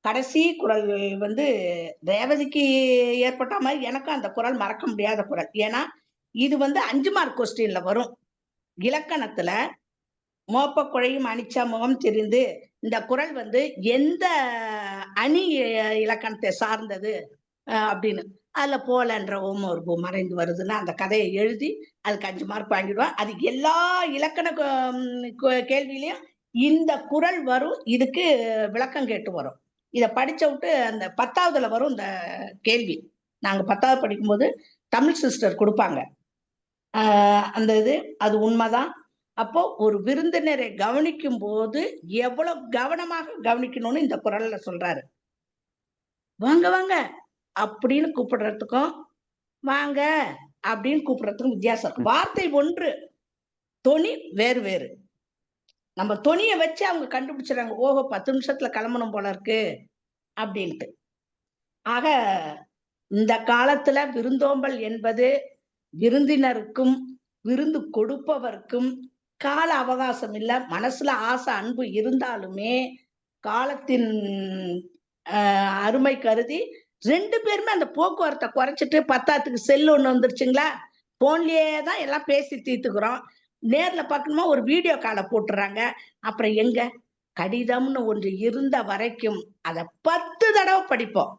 கடைசி குறள் ரேவதிக்கு ஏற்பட்ட மாதிரி எனக்கும் அந்த குறள் மறக்க முடியாத குறள். ஏன்னா இது 5 மார்க் கொஸ்டின்ல வரும். இலக்கணத்துல மோப்ப குழையும் அணிச்சா முகம் தெரிந்து இந்த குறள் எந்த அணி இலக்கணத்தை சார்ந்தது அப்படின்னு அதுல போலன்ற ஒரு மறைந்து வருதுன்னா அந்த கதையை எழுதி அதுக்கு 5 மார்க் வாங்கிடுவான். அது எல்லா இலக்கண கேள்வியிலையும் இந்த குறள் வரும். இதுக்கு விளக்கம் கேட்டு வரும். இதை படிச்ச விட்டு அந்த 10வதுல வரும் இந்த கேள்வி. நாங்க 10வது படிக்கும்போது தமிழ் சிஸ்டர் கொடுப்பாங்க அந்த அது உண்மைதான். அப்போ ஒரு விருந்தினரை கவனிக்கும் போது எவ்வளவு கவனமாக கவனிக்கணும்னு இந்த குறள்ல சொல்றாரு. வாங்க வாங்க அப்படின்னு கூப்பிடுறதுக்கும் வாங்க அப்படின்னு கூப்பிடுறதுக்கும் வித்தியாசம் இருக்கு. வார்த்தை ஒன்று, தொனி வேறு. நம்ம தொனியை வச்சு அவங்க கண்டுபிடிச்சிடறாங்க. ஓஹோ 10 நிமிஷத்துல கிளம்பணும் போல இருக்கு அப்படின்ட்டு. ஆக இந்த காலத்துல விருந்தோம்பல் என்பது விருந்தினருக்கும் விருந்து கொடுப்பவர்க்கும் கால அவகாசம் இல்ல, மனசுல ஆசை அன்பு இருந்தாலுமே காலத்தின் அருமை கருதி 2 பேருமே அந்த போக்குவரத்தை குறைச்சிட்டு, பத்தாத்துக்கு செல்லு ஒண்ணு வந்துருச்சுங்களா, போன்லயே தான் எல்லாம் பேசி தீர்த்துக்கிறோம். நேர்ல பார்க்கணுமா ஒரு வீடியோ காலை போட்டுறாங்க. அப்புறம் எங்க கடிதம்னு ஒன்று இருந்த வரைக்கும் அதை 10 தடவை படிப்போம்.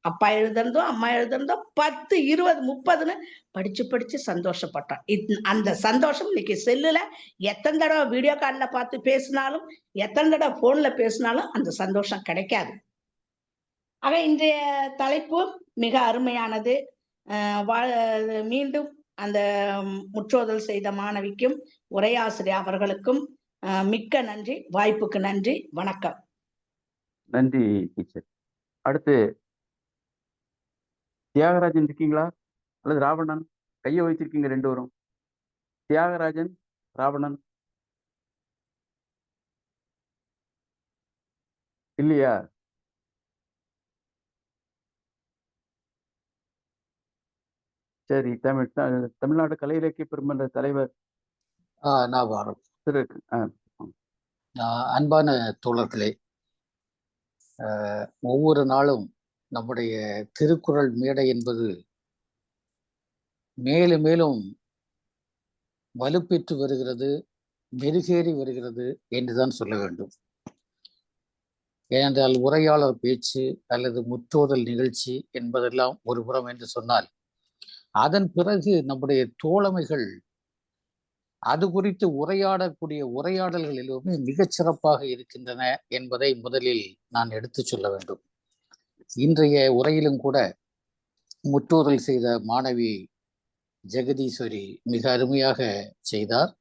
அப்பா எழுதுறதும் அம்மா எழுதுறதும் 10, 20, 30ன்னு படிச்சு படிச்சு சந்தோஷப்பட்டோம். அந்த சந்தோஷம் இன்னைக்கு செல்லுல எத்தனை தடவை வீடியோ கால்ல பார்த்து பேசினாலும், எத்தனை தடவை போன்ல பேசினாலும் அந்த சந்தோஷம் கிடைக்காது. ஆக இன்றைய தலைப்பு மிக அருமையானது. மீண்டும் அந்த முற்றோதல் செய்த மாணவிக்கும் உரையாசிரியர் அவர்களுக்கும் மிக்க நன்றி. வாய்ப்புக்கு நன்றி. வணக்கம். நன்றி டீச்சர். அடுத்து தியாகராஜன் இருக்கீங்களா அல்லது ராவணன்? கையை வைத்திருக்கீங்க 2 பேரும். தியாகராஜன், ராவணன் இல்லையா? சரி. தமிழ்நாடு கலை இலக்கிய பெருமன்ற தலைவர் திரு அன்பான தோழர்களே, ஒவ்வொரு நாளும் நம்முடைய திருக்குறள் மேடை என்பது மேலும் மேலும் வலுப்பெற்று வருகிறது, மெருகேறி வருகிறது என்றுதான் சொல்ல வேண்டும். ஏனென்றால் உரையாளர் பேச்சு அல்லது முற்றோதல் நிகழ்ச்சி என்பதெல்லாம் ஒரு புறம் என்று சொன்னால், அதன் பிறகு நம்முடைய தோழமைகள் அது குறித்து உரையாடக்கூடிய உரையாடல்கள் எல்லோருமே மிகச் சிறப்பாக இருக்கின்றன என்பதை முதலில் நான் எடுத்து சொல்ல வேண்டும். இன்றைய உரையிலும் கூட முற்றோதல் செய்த மாணவி ஜெகதீஸ்வரி மிக அருமையாக செய்தார்.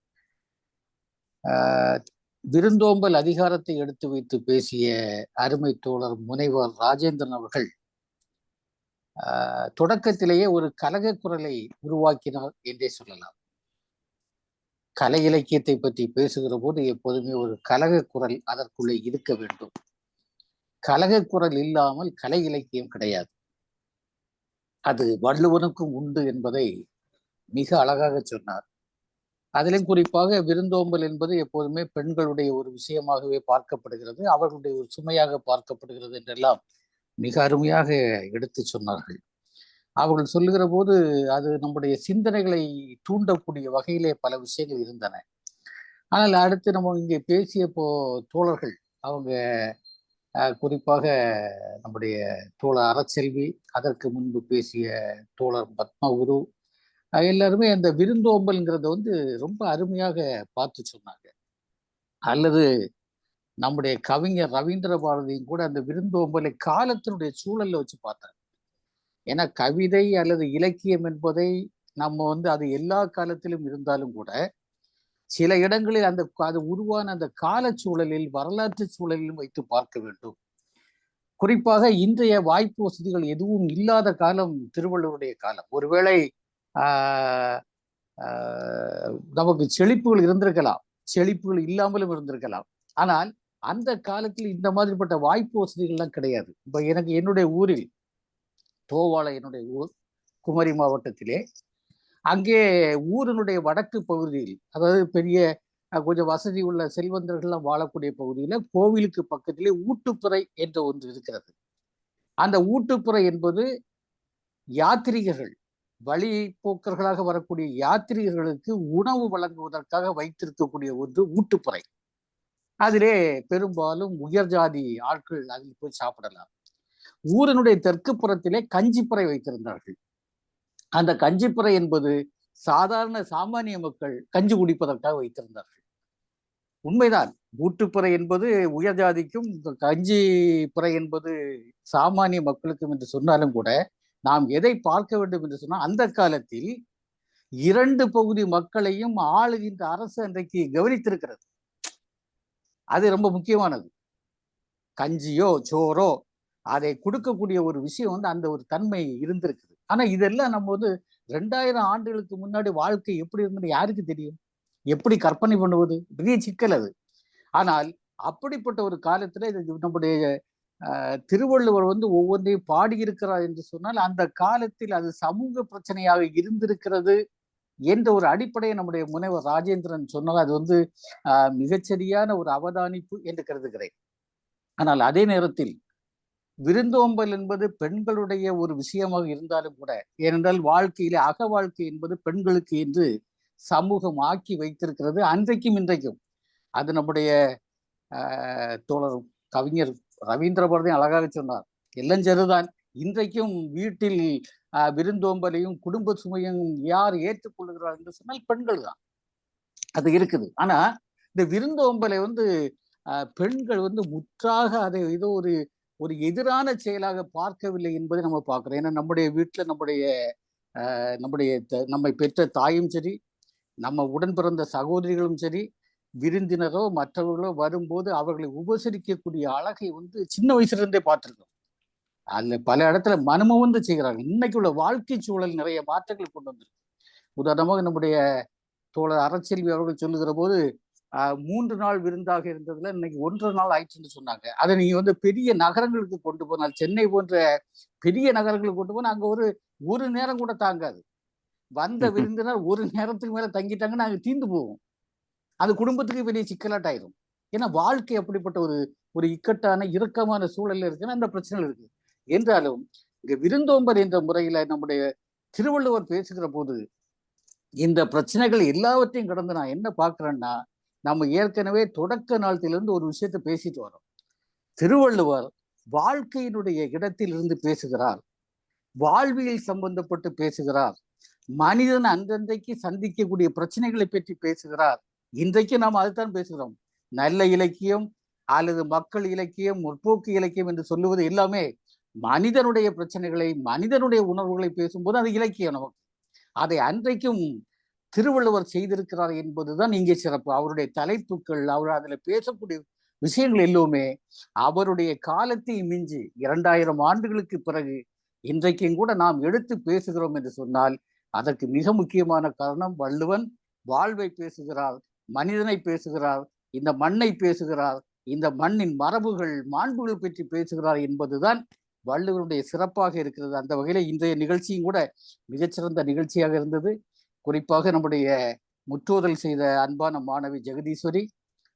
விருந்தோம்பல் அதிகாரத்தை எடுத்து வைத்து பேசிய அருமை தோழர் முனைவர் ராஜேந்திரன் அவர்கள் தொடக்கத்திலேயே ஒரு கலக குரலை உருவாக்கினார் என்றே சொல்லலாம். கலை இலக்கியத்தை பற்றி பேசுகிற போது எப்போதுமே ஒரு கலக குரல் அதற்குள்ளே இருக்க வேண்டும். கலக குரல் இல்லாமல் கலை இலக்கியம் கிடையாது. அது வள்ளுவனுக்கும் உண்டு என்பதை மிக அழகாக சொன்னார். அதிலும் குறிப்பாக விருந்தோம்பல் என்பது எப்போதுமே பெண்களுடைய ஒரு விஷயமாகவே பார்க்கப்படுகிறது, அவர்களுடைய ஒரு சுமையாக பார்க்கப்படுகிறது என்றெல்லாம் மிக அருமையாக எடுத்து சொன்னார்கள். அவர்கள் சொல்லுகிற போது அது நம்முடைய சிந்தனைகளை தூண்டக்கூடிய வகையிலே பல விஷயங்கள் இருந்தன. ஆனால் அடுத்து நம்ம இங்கே பேசிய தோழர்கள் அவங்க குறிப்பாக நம்முடைய தோழர் அறச்செல்வி, அதற்கு முன்பு பேசிய தோழர் பத்மகுரு, எல்லாருமே அந்த விருந்தோம்பல்ங்கிறத ரொம்ப அருமையாக பார்த்து சொன்னாங்க. அல்லது நம்முடைய கவிஞர் ரவீந்திர பாரதியும் கூட அந்த விருந்தோம்பலை காலத்தினுடைய சூழல்ல வச்சு பார்த்தாங்க. ஏன்னா கவிதை அல்லது இலக்கியம் என்பதை நம்ம அது எல்லா காலத்திலும் இருந்தாலும் கூட சில இடங்களில் அது உருவான அந்த கால சூழலில் வரலாற்று சூழலிலும் வைத்து பார்க்க வேண்டும். குறிப்பாக இன்றைய வாய்ப்பு வசதிகள் எதுவும் இல்லாத காலம் திருவள்ளுவருடைய காலம். ஒருவேளை நமக்கு செழிப்புகள் இருந்திருக்கலாம், செழிப்புகள் இல்லாமலும் இருந்திருக்கலாம். ஆனால் அந்த காலத்தில் இந்த மாதிரிப்பட்ட வாய்ப்பு வசதிகள்லாம் கிடையாது. இப்ப எனக்கு என்னுடைய ஊரில் தோவாளை என்னுடைய ஊர் குமரி மாவட்டத்திலே, அங்கே ஊரினுடைய வடக்கு பகுதியில், அதாவது பெரிய கொஞ்சம் வசதி உள்ள செல்வந்தர்கள்லாம் வாழக்கூடிய பகுதியில கோவிலுக்கு பக்கத்திலே ஊட்டுப்புறை என்ற ஒன்று இருக்கிறது. அந்த ஊட்டுப்புறை என்பது யாத்திரிகர்கள், வழிபோக்கர்களாக வரக்கூடிய யாத்திரிகர்களுக்கு உணவு வழங்குவதற்காக வைத்திருக்கக்கூடிய ஒன்று ஊட்டுப்புறை. அதிலே பெரும்பாலும் உயர் ஜாதி ஆட்கள் அதில் போய் சாப்பிடலாம். ஊரினுடைய தெற்கு புறத்திலே கஞ்சிப்புறை வைத்திருந்தார்கள். அந்த கஞ்சிப்புறை என்பது சாதாரண சாமானிய மக்கள் கஞ்சி குடிப்பதற்காக வைத்திருந்தார்கள். உண்மைதான், ஊட்டுப்புறை என்பது உயர் ஜாதிக்கும் கஞ்சிப்புறை என்பது சாமானிய மக்களுக்கும் என்று சொன்னாலும் கூட நாம் எதை பார்க்க வேண்டும் என்று சொன்னால், அந்த காலத்தில் 2 பகுதி மக்களையும் ஆளுகின்ற அரசு அன்றைக்கு கவனித்திருக்கிறது. அது ரொம்ப முக்கியமானது. கஞ்சியோ சோறோ அதை கொடுக்கக்கூடிய ஒரு விஷயம் அந்த ஒரு தன்மை இருந்திருக்குது. ஆனா இதெல்லாம் நம்ம 2000 ஆண்டுகளுக்கு முன்னாடி வாழ்க்கை எப்படி இருந்தது யாருக்கு தெரியும்? எப்படி கற்பனை பண்ணுவது? பெரிய சிக்கல் அது. ஆனால் அப்படிப்பட்ட ஒரு காலத்துல நம்முடைய திருவள்ளுவர் வந்து ஒவ்வொன்றையும் பாடியிருக்கிறார் என்று சொன்னால் அந்த காலத்தில் அது சமூக பிரச்சனையாக இருந்திருக்கிறது என்ற ஒரு அடிப்படையை நம்முடைய முனைவர் ராஜேந்திரன் சொன்னால் அது வந்து மிகச்சரியான ஒரு அவதானிப்பு என்று கருதுகிறேன். ஆனால் அதே நேரத்தில் விருந்தோம்பல் என்பது பெண்களுடைய ஒரு விஷயமாக இருந்தாலும் கூட, ஏனென்றால் வாழ்க்கையிலே அக வாழ்க்கை என்பது பெண்களுக்கு என்று சமூகம் ஆக்கி வைத்திருக்கிறது அன்றைக்கும் இன்றைக்கும். அது நம்முடைய தோழர் கவிஞர் ரவீந்திர பாரதியும் அழகாக சொன்னார். எல்லாம் சரிதான், இன்றைக்கும் வீட்டில் விருந்தோம்பலையும் குடும்ப சுமையும் யார் ஏற்றுக்கொள்கிறார் என்று சொன்னால் பெண்கள் தான். அது இருக்குது. ஆனா இந்த விருந்தோம்பலை வந்து பெண்கள் வந்து முற்றாக அதை ஏதோ ஒரு எதிரான செயலாக பார்க்கவில்லை என்பதை நம்ம பார்க்கிறோம். ஏன்னா நம்முடைய வீட்டில் நம்மை பெற்ற தாயும் சரி, நம்ம உடன் பிறந்த சகோதரிகளும் சரி, விருந்தினரோ மற்றவர்களோ வரும்போது அவர்களை உபசரிக்கக்கூடிய அழகை வந்து சின்ன வயசுல இருந்தே பார்த்திருக்கோம். அதுல பல இடத்துல மனமும் வந்து செய்கிறார்கள். இன்னைக்கு உள்ள வாழ்க்கை சூழல் நிறைய மாற்றங்கள் கொண்டு வந்திருக்கு. உதாரணமாக நம்முடைய தோழர் அறச்செல்வி அவர்கள் சொல்லுகிற போது 3 நாள் விருந்தாக இருந்ததுல இன்னைக்கு 1.5 நாள் ஆயிடுச்சுன்னு சொன்னாங்க. அதை நீங்க வந்து பெரிய நகரங்களுக்கு கொண்டு போனால், சென்னை போன்ற பெரிய நகரங்களுக்கு கொண்டு போனால் அங்க ஒரு நேரம் கூட தாங்காது. வந்த விருந்தினர் ஒரு நேரத்துக்கு மேல தங்கிட்டாங்கன்னா அங்க தீர்ந்து போகும். அது குடும்பத்துக்கு பெரிய சிக்கலாட்டாயிரும். ஏன்னா வாழ்க்கை அப்படிப்பட்ட ஒரு இக்கட்டான இறுக்கமான சூழல்ல இருக்குன்னா அந்த பிரச்சனை இருக்கு. என்றாலும் இங்க விருந்தோம்பல் என்ற முறையில நம்முடைய திருவள்ளுவர் பேசுகிற போது இந்த பிரச்சனைகள் எல்லாவற்றையும் கடந்து நான் என்ன பார்க்கிறேன்னா, நம்ம ஏற்கனவே தொடக்க நாளத்திலிருந்து ஒரு விஷயத்தை பேசிட்டு வரோம். திருவள்ளுவர் வாழ்க்கையினுடைய இடத்தில் இருந்து பேசுகிறார், வாழ்வியல் சம்பந்தப்பட்டு பேசுகிறார், மனிதன் அன்றன்றைக்கு சந்திக்கக்கூடிய பிரச்சனைகளை பற்றி பேசுகிறார். இன்றைக்கு நாம் அதைத்தான் பேசுகிறோம். நல்ல இலக்கியம் அல்லது மக்கள் இலக்கியம், முற்போக்கு இலக்கியம் என்று சொல்லுவது எல்லாமே மனிதனுடைய பிரச்சனைகளை, மனிதனுடைய உணர்வுகளை பேசும்போது அது இலக்கியம் நமக்கு. அதை அன்றைக்கும் திருவள்ளுவர் செய்திருக்கிறார் என்பதுதான் இங்கே சிறப்பு. அவருடைய தலைப்புகள், அவர் அதுல பேசக்கூடிய விஷயங்கள் எல்லோருமே அவருடைய காலத்தை மிஞ்சி 2000 ஆண்டுகளுக்கு பிறகு இன்றைக்கும் கூட நாம் எடுத்து பேசுகிறோம் என்று சொன்னால் அதற்கு மிக முக்கியமான காரணம் வள்ளுவன் வாழ்வை பேசுகிறார், மனிதனை பேசுகிறார், இந்த மண்ணை பேசுகிறார், இந்த மண்ணின் மரபுகள் மாண்புகள் பற்றி பேசுகிறார் என்பதுதான் வள்ளுவனுடைய சிறப்பாக இருக்கிறது. அந்த வகையில இன்றைய நிகழ்ச்சியும் கூட மிகச்சிறந்த நிகழ்ச்சியாக இருந்தது. குறிப்பாக நம்முடைய முற்றோதல் செய்த அன்பான மாணவி ஜெகதீஸ்வரி,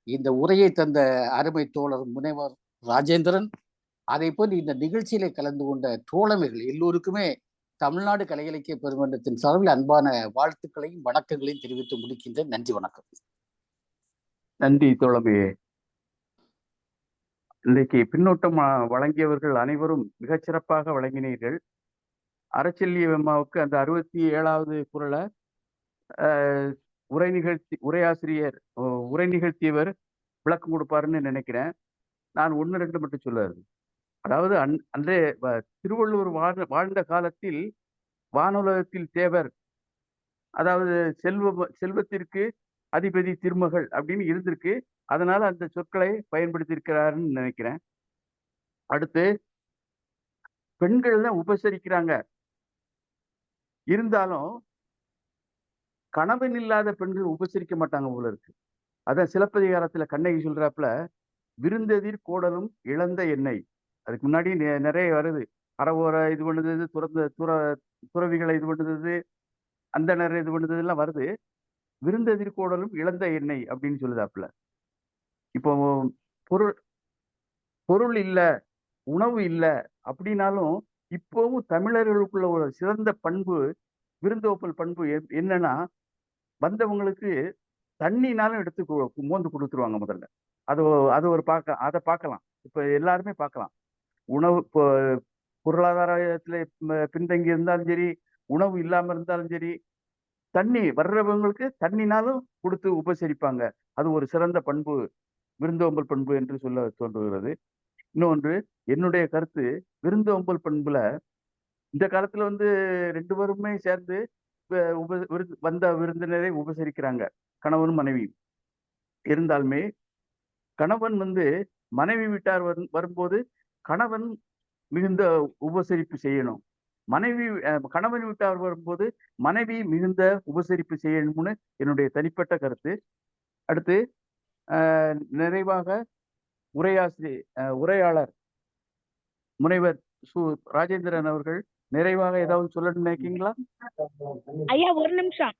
இந்த உரையை தந்த அருமை தோழர் முனைவர் ராஜேந்திரன், அதே போல் இந்த நிகழ்ச்சியிலே கலந்து கொண்ட தோழமைகள் எல்லோருக்குமே தமிழ்நாடு கலை இலக்கிய பெருமன்றத்தின் சார்பில் அன்பான வாழ்த்துக்களையும் வணக்கங்களையும் தெரிவித்து முடிக்கின்றேன். நன்றி, வணக்கம். நன்றி தோழமையே. இன்றைக்கு பின்னோட்டம் வழங்கியவர்கள் அனைவரும் மிகச்சிறப்பாக வழங்கினீர்கள். அறச்செல்வி அம்மாவுக்கு அந்த 67வது குறளை உரையாசிரியர் உரை நிகழ்த்தியவர் விளக்கம் கொடுப்பாருன்னு நினைக்கிறேன். நான் 1-2 மட்டும் சொல்லுவாரு. அதாவது அன்றே திருவள்ளுவர் வாழ்ந்த காலத்தில் வானுலகத்தில் தேவர், அதாவது செல்வத்திற்கு அதிபதி திருமகள் அப்படின்னு இருந்திருக்கு. அதனால அந்த சொற்களை பயன்படுத்தி இருக்கிறாருன்னு நினைக்கிறேன். அடுத்து பெண்கள் தான் உபசரிக்கிறாங்க, இருந்தாலும் கணவன் இல்லாத பெண்கள் உபசரிக்க மாட்டாங்க போல இருக்கு. அதான் சிலப்பதிகாரத்துல கண்ணகி சொல்றாப்புல, விருந்தெதிர் கோடலும் இழந்த எண்ணெய். அதுக்கு முன்னாடி நிறைய வருது. அறவோரை இது பண்ணுது, துறவிகளை இது பண்ணுது, அந்த நிறைய இது பண்ணுது எல்லாம் வருது. விருந்தெதிர் கோடலும் இழந்த எண்ணெய் அப்படின்னு சொல்லுதாப்புல. இப்போ பொருள் இல்ல, உணவு இல்லை அப்படின்னாலும் இப்போவும் தமிழர்களுக்குள்ள ஒரு சிறந்த பண்பு, விருந்தோம்பல் பண்பு என்னன்னா, வந்தவங்களுக்கு தண்ணினாலும் எடுத்து மோந்து கொடுத்துருவாங்க முதல்ல. அது ஒரு அதை பார்க்கலாம். இப்ப எல்லாருமே பார்க்கலாம். உணவு பொருளாதாரத்துல பின்தங்கி இருந்தாலும் சரி, உணவு இல்லாம இருந்தாலும் சரி, தண்ணி வர்றவங்களுக்கு தண்ணினாலும் கொடுத்து உபசரிப்பாங்க. அது ஒரு சிறந்த பண்பு, விருந்தோம்பல் பண்பு என்று சொல்ல தோன்றுகிறது. இன்னொன்று, என்னுடைய கருத்து, விருந்தோம்பல் பண்புல இந்த காலத்துல 2 பேருமே சேர்ந்து வந்த விருந்தினரை உபசரிக்கிறாங்க, கணவனும் மனைவி. இருந்தாலுமே கணவன் மனைவி வீட்டார் வரும்போது கணவன் மிகுந்த உபசரிப்பு செய்யணும், கணவன் வீட்டார் வரும்போது மனைவி மிகுந்த உபசரிப்பு செய்யணும்னு என்னுடைய தனிப்பட்ட கருத்து. அடுத்து நிறைவாக உரையாளர் முனைவர் சு ராஜேந்திரன் அவர்கள் நிறைவாக ஏதாவது சொல்லணும்னு நினைக்கிறீங்களா? ஐயா ஒரு நிமிஷம்.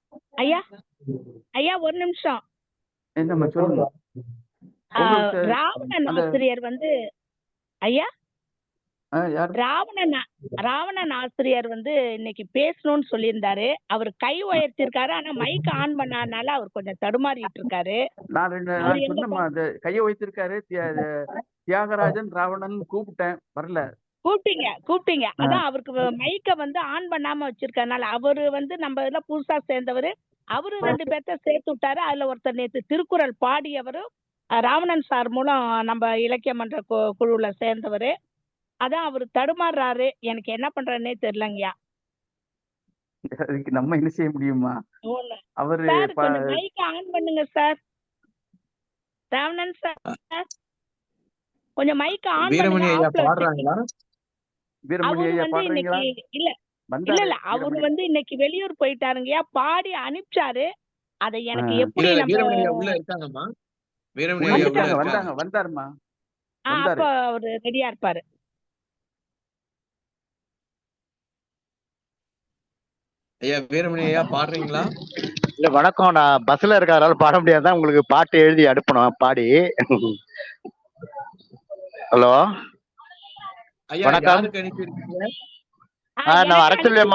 ஐயா ஒரு நிமிஷம். என்னம்மா சொல்லுங்க. உங்களுக்கு ராவணன் அந்த ஆசிரியர் வந்து ஐயா யார் ராவணன் ஆசிரியர் வந்து இன்னைக்கு பேசணும்னு சொல்லியிருந்தாரு. அவர் கை உயர்த்திருக்காரு, ஆனா மைக் ஆன் பண்ணாதனால அவர் கொஞ்சம் தடுமாறிட்டு இருக்காரு. நான் சொன்னேம்மா, அந்த கையை வைத்திருக்காரு தியாகராஜன் ராவணன் கூப்பிட்டேன், வரல. கூப்பிட்டீங்க. அதான் அவருக்கு மைக்க வந்து ஆன் பண்ணாம வச்சிருக்கறனால அவரு வந்து நம்ம இதுல புதுசா சேர்ந்தவரு. அவரு 2 பேர்த்த சேர்த்து விட்டாரு. அதுல ஒருத்தர் நேத்து திருக்குறள் பாடியவரு ராவணன் சார் மூலம் நம்ம இலக்கிய மன்ற குழுல சேர்ந்தவரு. அதான் அவரு தடுமாறுறாரு. எனக்கு என்ன பண்றேன்னே தெரியலங்கய்யா. அதுக்கு நம்ம என்ன செய்ய முடியுமா? அவரு சார் கொஞ்சம் மைக் ஆன் பண்ணுங்க சார். ராவணன் சார் கொஞ்சம் மைக் ஆன் வீரமணி ஐயா பண்ணுங்க. பாடுறாங்களா? வீரமணி அவரு ஐயா வந்து பாடுறீங்களா? இன்னைக்கு இல்ல அவரு வந்து இன்னைக்கு வெளியூர் போயிட்டாருங்கய்யா. பாடி அனுப்பிச்சாரு. அதை எனக்கு எப்படி இல்ல, நம்ம வீரமணி ஐயா உள்ள இருக்காங்கம்மா. வீரமணி ஐயா உள்ள இருக்காங்க. வந்தாருமா. அப்ப அவரு ரெடியா இருப்பாரு. ஐயா வீரமணி ஐயா பாடுறீங்களா? இல்ல வணக்கம், நான் பஸ்ல இருக்கிறதால பாட முடியாதான், உங்களுக்கு பாட்டு எழுதி அனுப்பணும் பாடி. ஹலோ ஐயா வணக்கம். யாருக்கு அனுப்பியிருக்கீங்க? நான் அரசியல்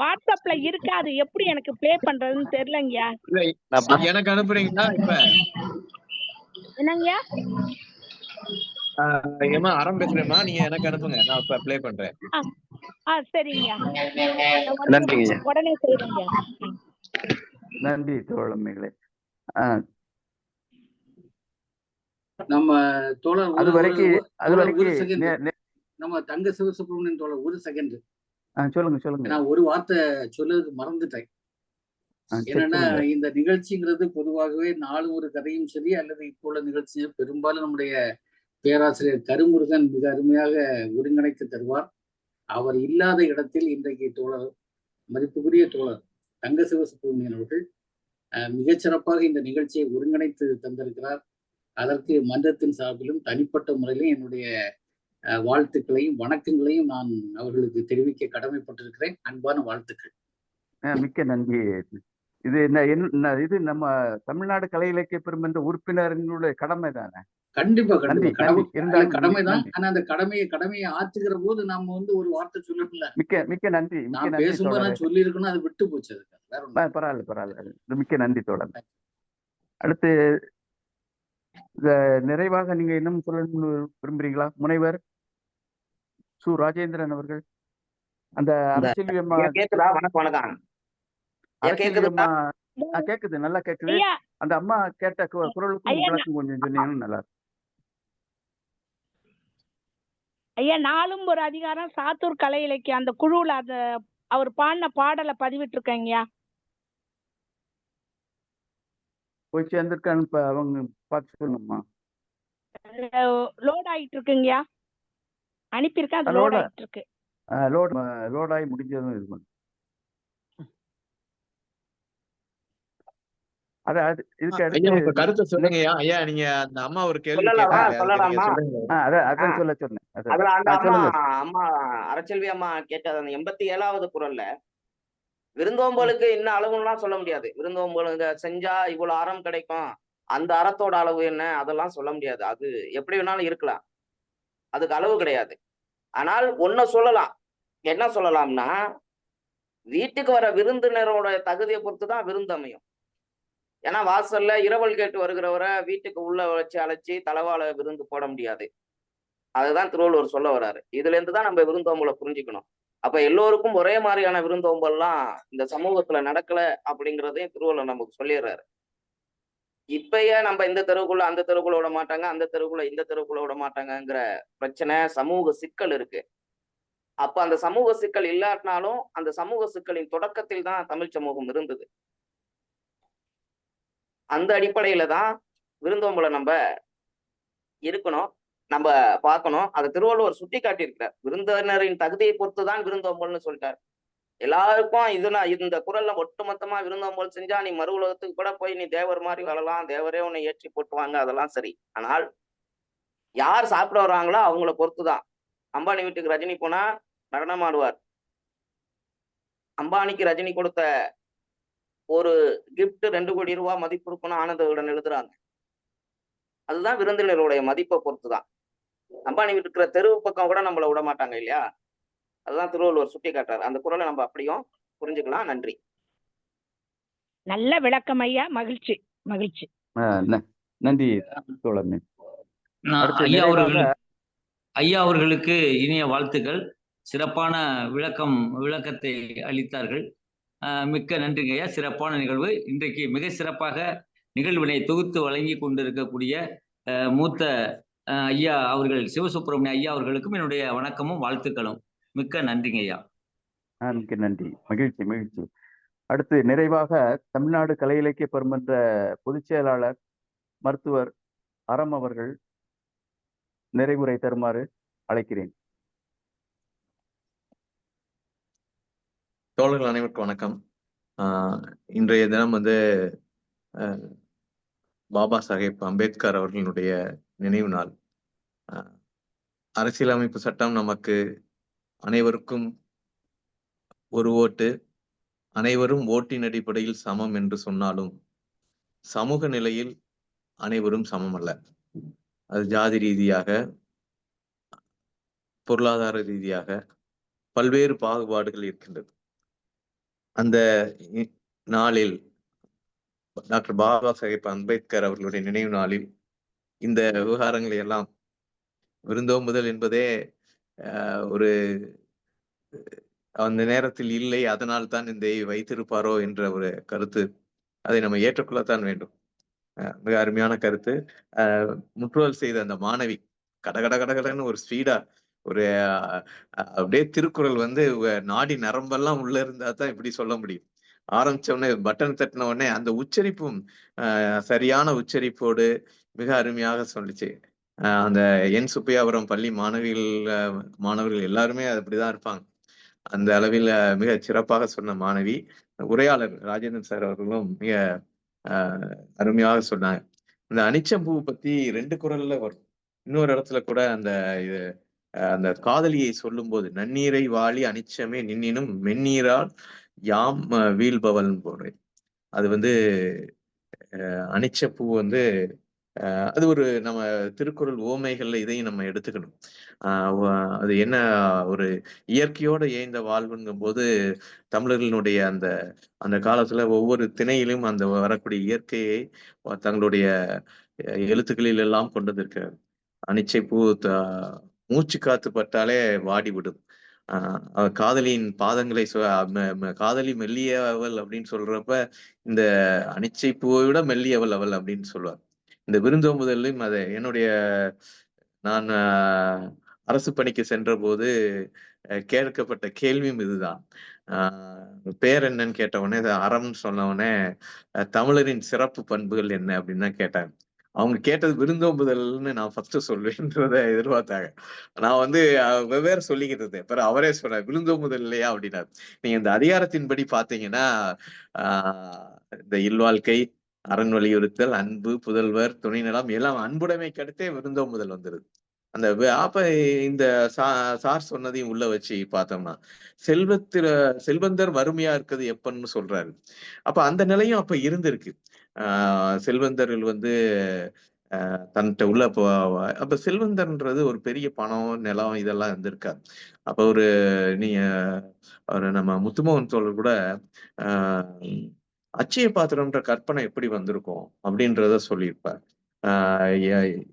வாட்ஸ்அப்ல இருக்காது, எப்படி எனக்கு ப்ளே பண்றதுன்னு தெரியலங்கய்யா. எனக்கு அனுப்புறீங்களா இப்ப? என்னங்கய்யா? ஏமா அறம் பேசுறேம்மா, நீங்க எனக்கு அனுப்புங்க, நான் இப்ப ப்ளே பண்றேன். சரிங்கய்யா. நன்றிங்க. உடனே செய்றேங்கய்யா. நன்றி தோழமைகளே. நம்ம தோழர் அது வரைக்கும் நம்ம தங்க சிவசுப்ரமணியன் தோழர் ஒரு செகண்ட் சொல்லுங்க. நான் ஒரு வார்த்தை சொல்லதுக்கு மறந்துட்டேன். என்னன்னா, இந்த நிகழ்ச்சிங்கிறது பொதுவாகவே நாளும் ஒரு கதையும் சரி, அல்லது இப்போ உள்ள நிகழ்ச்சியும் பெரும்பாலும் நம்முடைய பேராசிரியர் கருமுருகன் மிக அருமையாக ஒருங்கிணைத்து தருவார். அவர் இல்லாத இடத்தில் இன்றைக்கு தோழர், மதிப்புக்குரிய தோழர் தங்க சிவசுப்ரமணியன் அவர்கள் மிகச்சிறப்பாக இந்த நிகழ்ச்சியை ஒருங்கிணைத்து தந்திருக்கிறார். அதற்கு மன்றத்தின் சார்பிலும் தனிப்பட்ட முறையிலும் என்னுடைய வாழ்த்துக்களையும் வணக்கங்களையும் நான் அவர்களுக்கு தெரிவிக்க கடமைப்பட்டிருக்கிறேன். அன்பான வாழ்த்துக்கள். மிக்க நன்றி. இது நம்ம தமிழ்நாடு கலை இலக்கிய பெருமன்ற உறுப்பினர்களுடைய கடமை தானே? கண்டிப்பா கடமைதான். ஆனா அந்த கடமையை ஆற்றுகிற போது நாம வந்து ஒரு வார்த்தை சொல்லணும்ல. மிக்க நன்றி. நான் பேசும்போது நான் சொல்லி இருக்கணும், அது விட்டு போச்சு. பரவாயில்ல. மிக்க நன்றி தோழர். அடுத்து நிறைவாக நீங்க இன்னும் சொல்லணும்னு விரும்புறீங்களா? முனைவர் சு ராஜேந்திரன் அவர்கள். அந்த அரசியல்வியம்மா கேக்குதா? வணக்கம். அரசியல்வியம்மா கேக்குது, நல்லா கேக்குது. அந்த அம்மா கேட்ட குரலுக்கும் விளக்கம் கொஞ்சம் சொன்னீங்கன்னா நல்லா இருக்கும். ஐயா, நாளும் ஒரு அதிகாரம் சாத்தூர் கலை இலக்கியம் அந்த குழுவுல அத அவர் பாடின பாடலை பதிவிட்டு இருக்கேங்கய்யா. போய் சேர்ந்திருக்கான்னு அவங்க பார்த்து சொல்லுங்கம்மா. லோட் ஆயிட்டு இருக்குங்கய்யா, அனுப்பியிருக்கேன். அது லோட் ஆயிட்டு இருக்கு. லோட் ஆகி முடிஞ்சதும் இது பண்ணு. இதுக்கு கருத்தை சொல்லுங்க ஐயா. நீங்க அந்த அம்மா ஒரு கேள்வி அம்மா அரசியல்வி அம்மா கேட்டது அந்த 87வது குறள்ல விருந்தோம்பலுக்கு என்ன அளவுலாம் சொல்ல முடியாது. விருந்தோம்பலுங்க செஞ்சா இவ்வளவு அறம் கிடைக்கும், அந்த அறத்தோட அளவு என்ன, அதெல்லாம் சொல்ல முடியாது. அது எப்படி வேணாலும் இருக்கலாம், அதுக்கு அளவு கிடையாது. ஆனால் ஒன்ன சொல்லலாம். என்ன சொல்லலாம்னா, வீட்டுக்கு வர விருந்தினரோட தகுதியை பொறுத்துதான் விருந்து அமையும். ஏன்னா வாசல்ல இரவல் கேட்டு வருகிறவரை வீட்டுக்கு உள்ள வச்சு அழைச்சி தலவாழ விருந்து போட முடியாது. அதுதான் திருவள்ளுவர் சொல்ல வர்றாரு. இதுல இருந்துதான் நம்ம விருந்தோம்பலை புரிஞ்சுக்கணும். அப்ப எல்லோருக்கும் ஒரே மாதிரியான விருந்தோம்பல்லாம் இந்த சமூகத்துல நடக்கல அப்படிங்கிறதையும் திருவள்ளுவர் நமக்கு சொல்லிடுறாரு. இப்பயே நம்ம இந்த தெருவுக்குள்ள அந்த தெருவுக்குள்ள விட மாட்டாங்க, அந்த தெருவுக்குள்ள இந்த தெருவுக்குள்ள விட மாட்டாங்கங்கிற பிரச்சனை, சமூக சிக்கல் இருக்கு. அப்ப அந்த சமூக சிக்கல் இல்லாட்டினாலும் அந்த சமூக சிக்கலின் தொடக்கத்தில் தான் தமிழ் சமூகம் இருந்தது. அந்த அடிப்படையில தான் விருந்தோம்பலை நம்ம இருக்கணும், நம்ம பார்க்கணும். அதை திருவள்ளுவர் சுட்டி காட்டியிருக்கிறார். விருந்தினரின் தகுதியை பொறுத்துதான் விருந்தோம்பல்னு சொல்லிட்டார். எல்லாருக்கும் இந்த குறள்ல ஒட்டுமொத்தமா விருந்தோம்பல் செஞ்சா நீ மறு உலகத்துக்கு கூட போய் நீ தேவர் மாதிரி வரலாம், தேவரே உன்னை ஏற்றி போட்டுவாங்க, அதெல்லாம் சரி. ஆனால் யார் சாப்பிட வர்றாங்களோ அவங்கள பொறுத்துதான். அம்பானி வீட்டுக்கு ரஜினி போனா நடனம் ஆடுவார். அம்பானிக்கு ரஜினி கொடுத்த ஒரு கிஃப்ட் 2 கோடி ரூபாய் மதிப்பு இருக்குன்னு ஆனந்த விகடன் எழுதுறாங்க. அதுதான் விருந்தினருடைய மதிப்பை பொறுத்துதான். அம்பானி இருக்கிற தெருவு பக்கம் கூட நம்மள விட மாட்டாங்க இல்லையா? அதுதான் திருவள்ளுவர் சுட்டி காட்டுறாரு. அந்த குறளை நம்ம அப்படியும் புரிஞ்சுக்கலாம். நன்றி. நல்ல விளக்கம் ஐயா. மகிழ்ச்சி மகிழ்ச்சி. நன்றி தோழமே. அடுத்து ஐயா நிறைவாக அவர்களுக்கு இனிய வாழ்த்துக்கள். சிறப்பான விளக்கத்தை அளித்தார்கள். மிக்க நன்றிங்க ஐயா. சிறப்பான நிகழ்வு. இன்றைக்கு மிக சிறப்பாக நிகழ்வினை தொகுத்து வழங்கி கொண்டிருக்கக்கூடிய மூத்த ஐயா அவர்கள் சிவசுப்பிரமணிய ஐயா அவர்களுக்கும் என்னுடைய வணக்கமும் வாழ்த்துக்களும். மிக்க நன்றிங்க ஐயா. மிக்க நன்றி. மகிழ்ச்சி மகிழ்ச்சி. அடுத்து நிறைவாக தமிழ்நாடு கலை இலக்கிய பெருமன்ற பொதுச் செயலாளர் மருத்துவர் அறம் அவர்கள் நிறைவுரை தருமாறு அழைக்கிறேன். தோழர்கள் அனைவருக்கும் வணக்கம். இன்றைய தினம் வந்து பாபா சாஹேப் அம்பேத்கர் அவர்களுடைய நினைவு நாள். அரசியலமைப்பு சட்டம் நமக்கு அனைவருக்கும் ஒரு ஓட்டு, அனைவரும் ஓட்டின் அடிப்படையில் சமம் என்று சொன்னாலும் சமூக நிலையில் அனைவரும் சமம் அல்ல. அது ஜாதி ரீதியாக, பொருளாதார ரீதியாக பல்வேறு பாகுபாடுகள் இருக்கின்றது. அந்த நாளில் டாக்டர் பாபா சாஹேப் அம்பேத்கர் அவர்களுடைய நினைவு நாளில் இந்த விவகாரங்களை எல்லாம் விருந்தோம்புதல் என்பதே ஒரு அந்த நேரத்தில் இல்லை, அதனால் தான் இந்த வைத்திருப்பாரோ என்ற ஒரு கருத்து, அதை நம்ம ஏற்றுக்கொள்ளத்தான் வேண்டும். மிக அருமையான கருத்து. முற்றுவல் செய்த அந்த மாணவி கடகடன்னு ஒரு ஸ்பீடா ஒரு அப்படியே திருக்குறள் வந்து நாடி நரம்பெல்லாம் உள்ள இருந்தா தான் இப்படி சொல்ல முடியும். ஆரம்பிச்ச உடனே பட்டன் தட்டின உடனே அந்த உச்சரிப்பும் சரியான உச்சரிப்போடு மிக அருமையாக சொல்லிச்சு. அந்த என் சுப்பையாபுரம் பள்ளி மாணவர்கள் எல்லாருமே அப்படிதான் இருப்பாங்க. அந்த அளவில் மிக சிறப்பாக சொன்ன மாணவி. உரையாளர் ராஜேந்திரன் சார் அவர்களும் மிக அருமையாக சொன்னாங்க. இந்த அனிச்சம்பூ பத்தி 2 குறள்ல வரும். இன்னொரு இடத்துல கூட அந்த காதலியை சொல்லும் போது, நன்னீரை வாழி அனிச்சமே நின்னினும் மென்னீரால் யாம் வீழ்பவள் போற. அது வந்து அனிச்சப்பூ வந்து அது ஒரு நம்ம திருக்குறள் ஓமைகள்ல இதையும் நம்ம எடுத்துக்கணும். அது என்ன, ஒரு இயற்கையோட ஏய்ந்த வாழ்வுங்கும் போது தமிழர்களுடைய அந்த காலத்துல ஒவ்வொரு திணையிலும் அந்த வரக்கூடிய இயற்கையை தங்களுடைய எழுத்துக்களில் எல்லாம் கொண்டு வந்திருக்கிறார். அனிச்சை பூ மூச்சு காத்து பட்டாலே வாடி விடும். காதலியின் பாதங்களை காதலி மெல்லியவள் அப்படின்னு சொல்றப்ப இந்த அனிச்சை பூவை விட மெல்லியவள் அவள் அப்படின்னு சொல்லுவார். இந்த விருந்தோம்புதலையும் அதை நான் அரசு பணிக்கு சென்ற போது கேட்கப்பட்ட கேள்வியும் இதுதான். பேர் என்னன்னு கேட்ட உடனே அறம் சொன்ன உடனே தமிழரின் சிறப்பு பண்புகள் என்ன அப்படின்னு தான் கேட்டாங்க. அவங்க கேட்டது விருந்தோம்புதல்னு நான் ஃபர்ஸ்ட் சொல்வேன்றத எதிர்பார்த்தாங்க. நான் வந்து வெவ்வேறு சொல்லிக்கிட்டு இருந்தேன். பிறகு அவரே சொன்னார் விருந்தோம்புதல் இல்லையா அப்படின்னாரு. நீங்க இந்த அதிகாரத்தின்படி பாத்தீங்கன்னா இந்த இல்வாழ்க்கை, அரண் வலியுறுத்தல், அன்பு, புதல்வர், துணைநலம் எல்லாம் அன்புடைமைக்கு அடுத்தே விருந்தோம்புதல் வந்துருது. அப்ப இந்த சார் சொன்னதையும் உள்ள வச்சு பார்த்தோம்னா செல்வந்தர் வறுமையா இருக்கிறது எப்பன்னு சொல்றாரு. அப்ப அந்த நிலையும் அப்ப இருந்திருக்கு. செல்வந்தர்கள் வந்து தன்கிட்ட உள்ள அப்ப செல்வந்தர்ன்றது ஒரு பெரிய பணம், நிலம் இதெல்லாம் இருந்திருக்காது. அப்ப நம்ம முத்துமோகன் தோழர் கூட அச்சய பாத்திரம்ன்ற கற்பனை எப்படி வந்திருக்கும் அப்படின்றத சொல்லியிருப்பார்.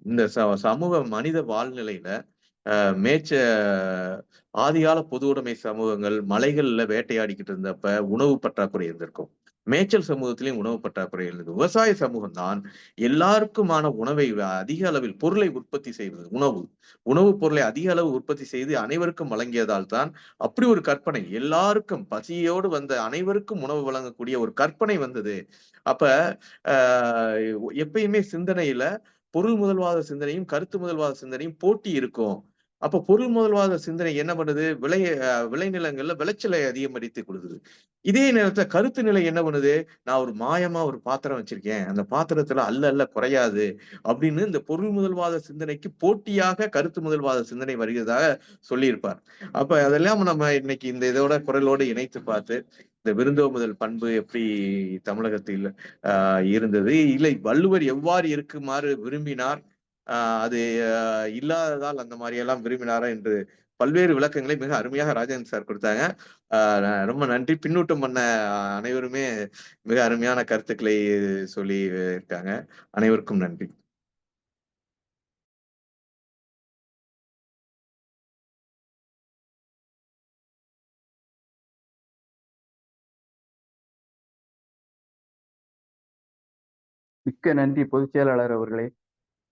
இந்த சமூக மனித வாழ்நிலையில ஆதிகால பொது உடைமை சமூகங்கள் மலைகள்ல வேட்டையாடிக்கிட்டு இருந்தப்ப உணவு பற்றாக்குறை இருந்திருக்கும். மேய்ச்சல் சமூகத்திலையும் உணவு பற்றாக்குறை இருந்தது. விவசாய சமூகம் தான் எல்லாருக்குமான உணவை அதிக அளவில் பொருளை உற்பத்தி செய்வது. உணவுப் பொருளை அதிக அளவு உற்பத்தி செய்து அனைவருக்கும் வழங்கியதால் தான் அப்படி ஒரு கற்பனை, எல்லாருக்கும் பசியோடு வந்த அனைவருக்கும் உணவு வழங்கக்கூடிய ஒரு கற்பனை வந்தது. அப்ப எப்பயுமே சிந்தனையில பொருள் முதல்வாத சிந்தனையும் கருத்து முதல்வாத சிந்தனையும் போட்டி இருக்கும். அப்ப பொருள் முதல்வாத சிந்தனை என்ன பண்ணுது? விளைநிலங்கள்ல விளைச்சலை அதிகரித்து கொடுக்குது. இதே நேரத்துல கருத்து நிலை என்ன பண்ணுது? நான் ஒரு மாயமா ஒரு பாத்திரம் வச்சிருக்கேன். அந்த பாத்திரத்துல அல்ல குறையாது அப்படின்னு இந்த பொருள் முதல்வாத சிந்தனைக்கு போட்டியாக கருத்து முதல்வாத சிந்தனை வருகிறதாக சொல்லியிருப்பார். அப்ப அதெல்லாம் நம்ம இன்னைக்கு இந்த இதோட குரலோடு இணைத்து பார்த்து இந்த விருந்தோம்புதல் பண்பு எப்படி தமிழகத்தில் இருந்தது, இல்லை வள்ளுவர் எவ்வாறு இருக்குமாறு விரும்பினார், அது இல்லாததால் அந்த மாதிரி எல்லாம் விரும்பினாரா என்று பல்வேறு விளக்கங்களை மிக அருமையாக ராஜேந்திரன் சார் கொடுத்தாங்க. ரொம்ப நன்றி. பின்னூட்டம் பண்ண அனைவருமே மிக அருமையான கருத்துக்களை சொல்லி இருக்காங்க. அனைவருக்கும் நன்றி. மிக்க நன்றி பொதுச் செயலாளர் அவர்களே.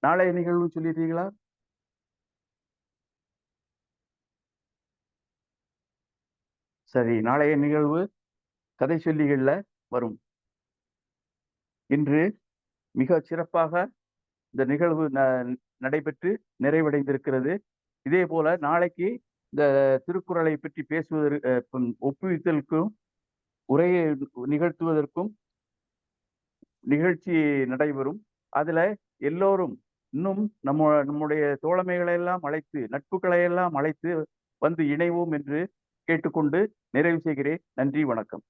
நாளைய நிகழ்வு சொல்லிடுறீங்களா? சரி, நாளைய நிகழ்வு கதை சொல்லிகள்ல வரும். இன்று மிக சிறப்பாக இந்த நிகழ்வு நடைபெற்று நிறைவடைந்திருக்கிறது. இதே போல நாளைக்கு இந்த திருக்குறளை பற்றி பேசுவதற்கு, ஒப்புவித்தலுக்கும் உரையை நிகழ்த்துவதற்கும் நிகழ்ச்சி நடைபெறும். அதுல எல்லோரும் இன்னும் நம்முடைய தோழமைகளை எல்லாம் அழைத்து, நட்புகளை எல்லாம் அழைத்து வந்து இணைவோம் என்று கேட்டுக்கொண்டு நிறைவு செய்கிறேன். நன்றி, வணக்கம்.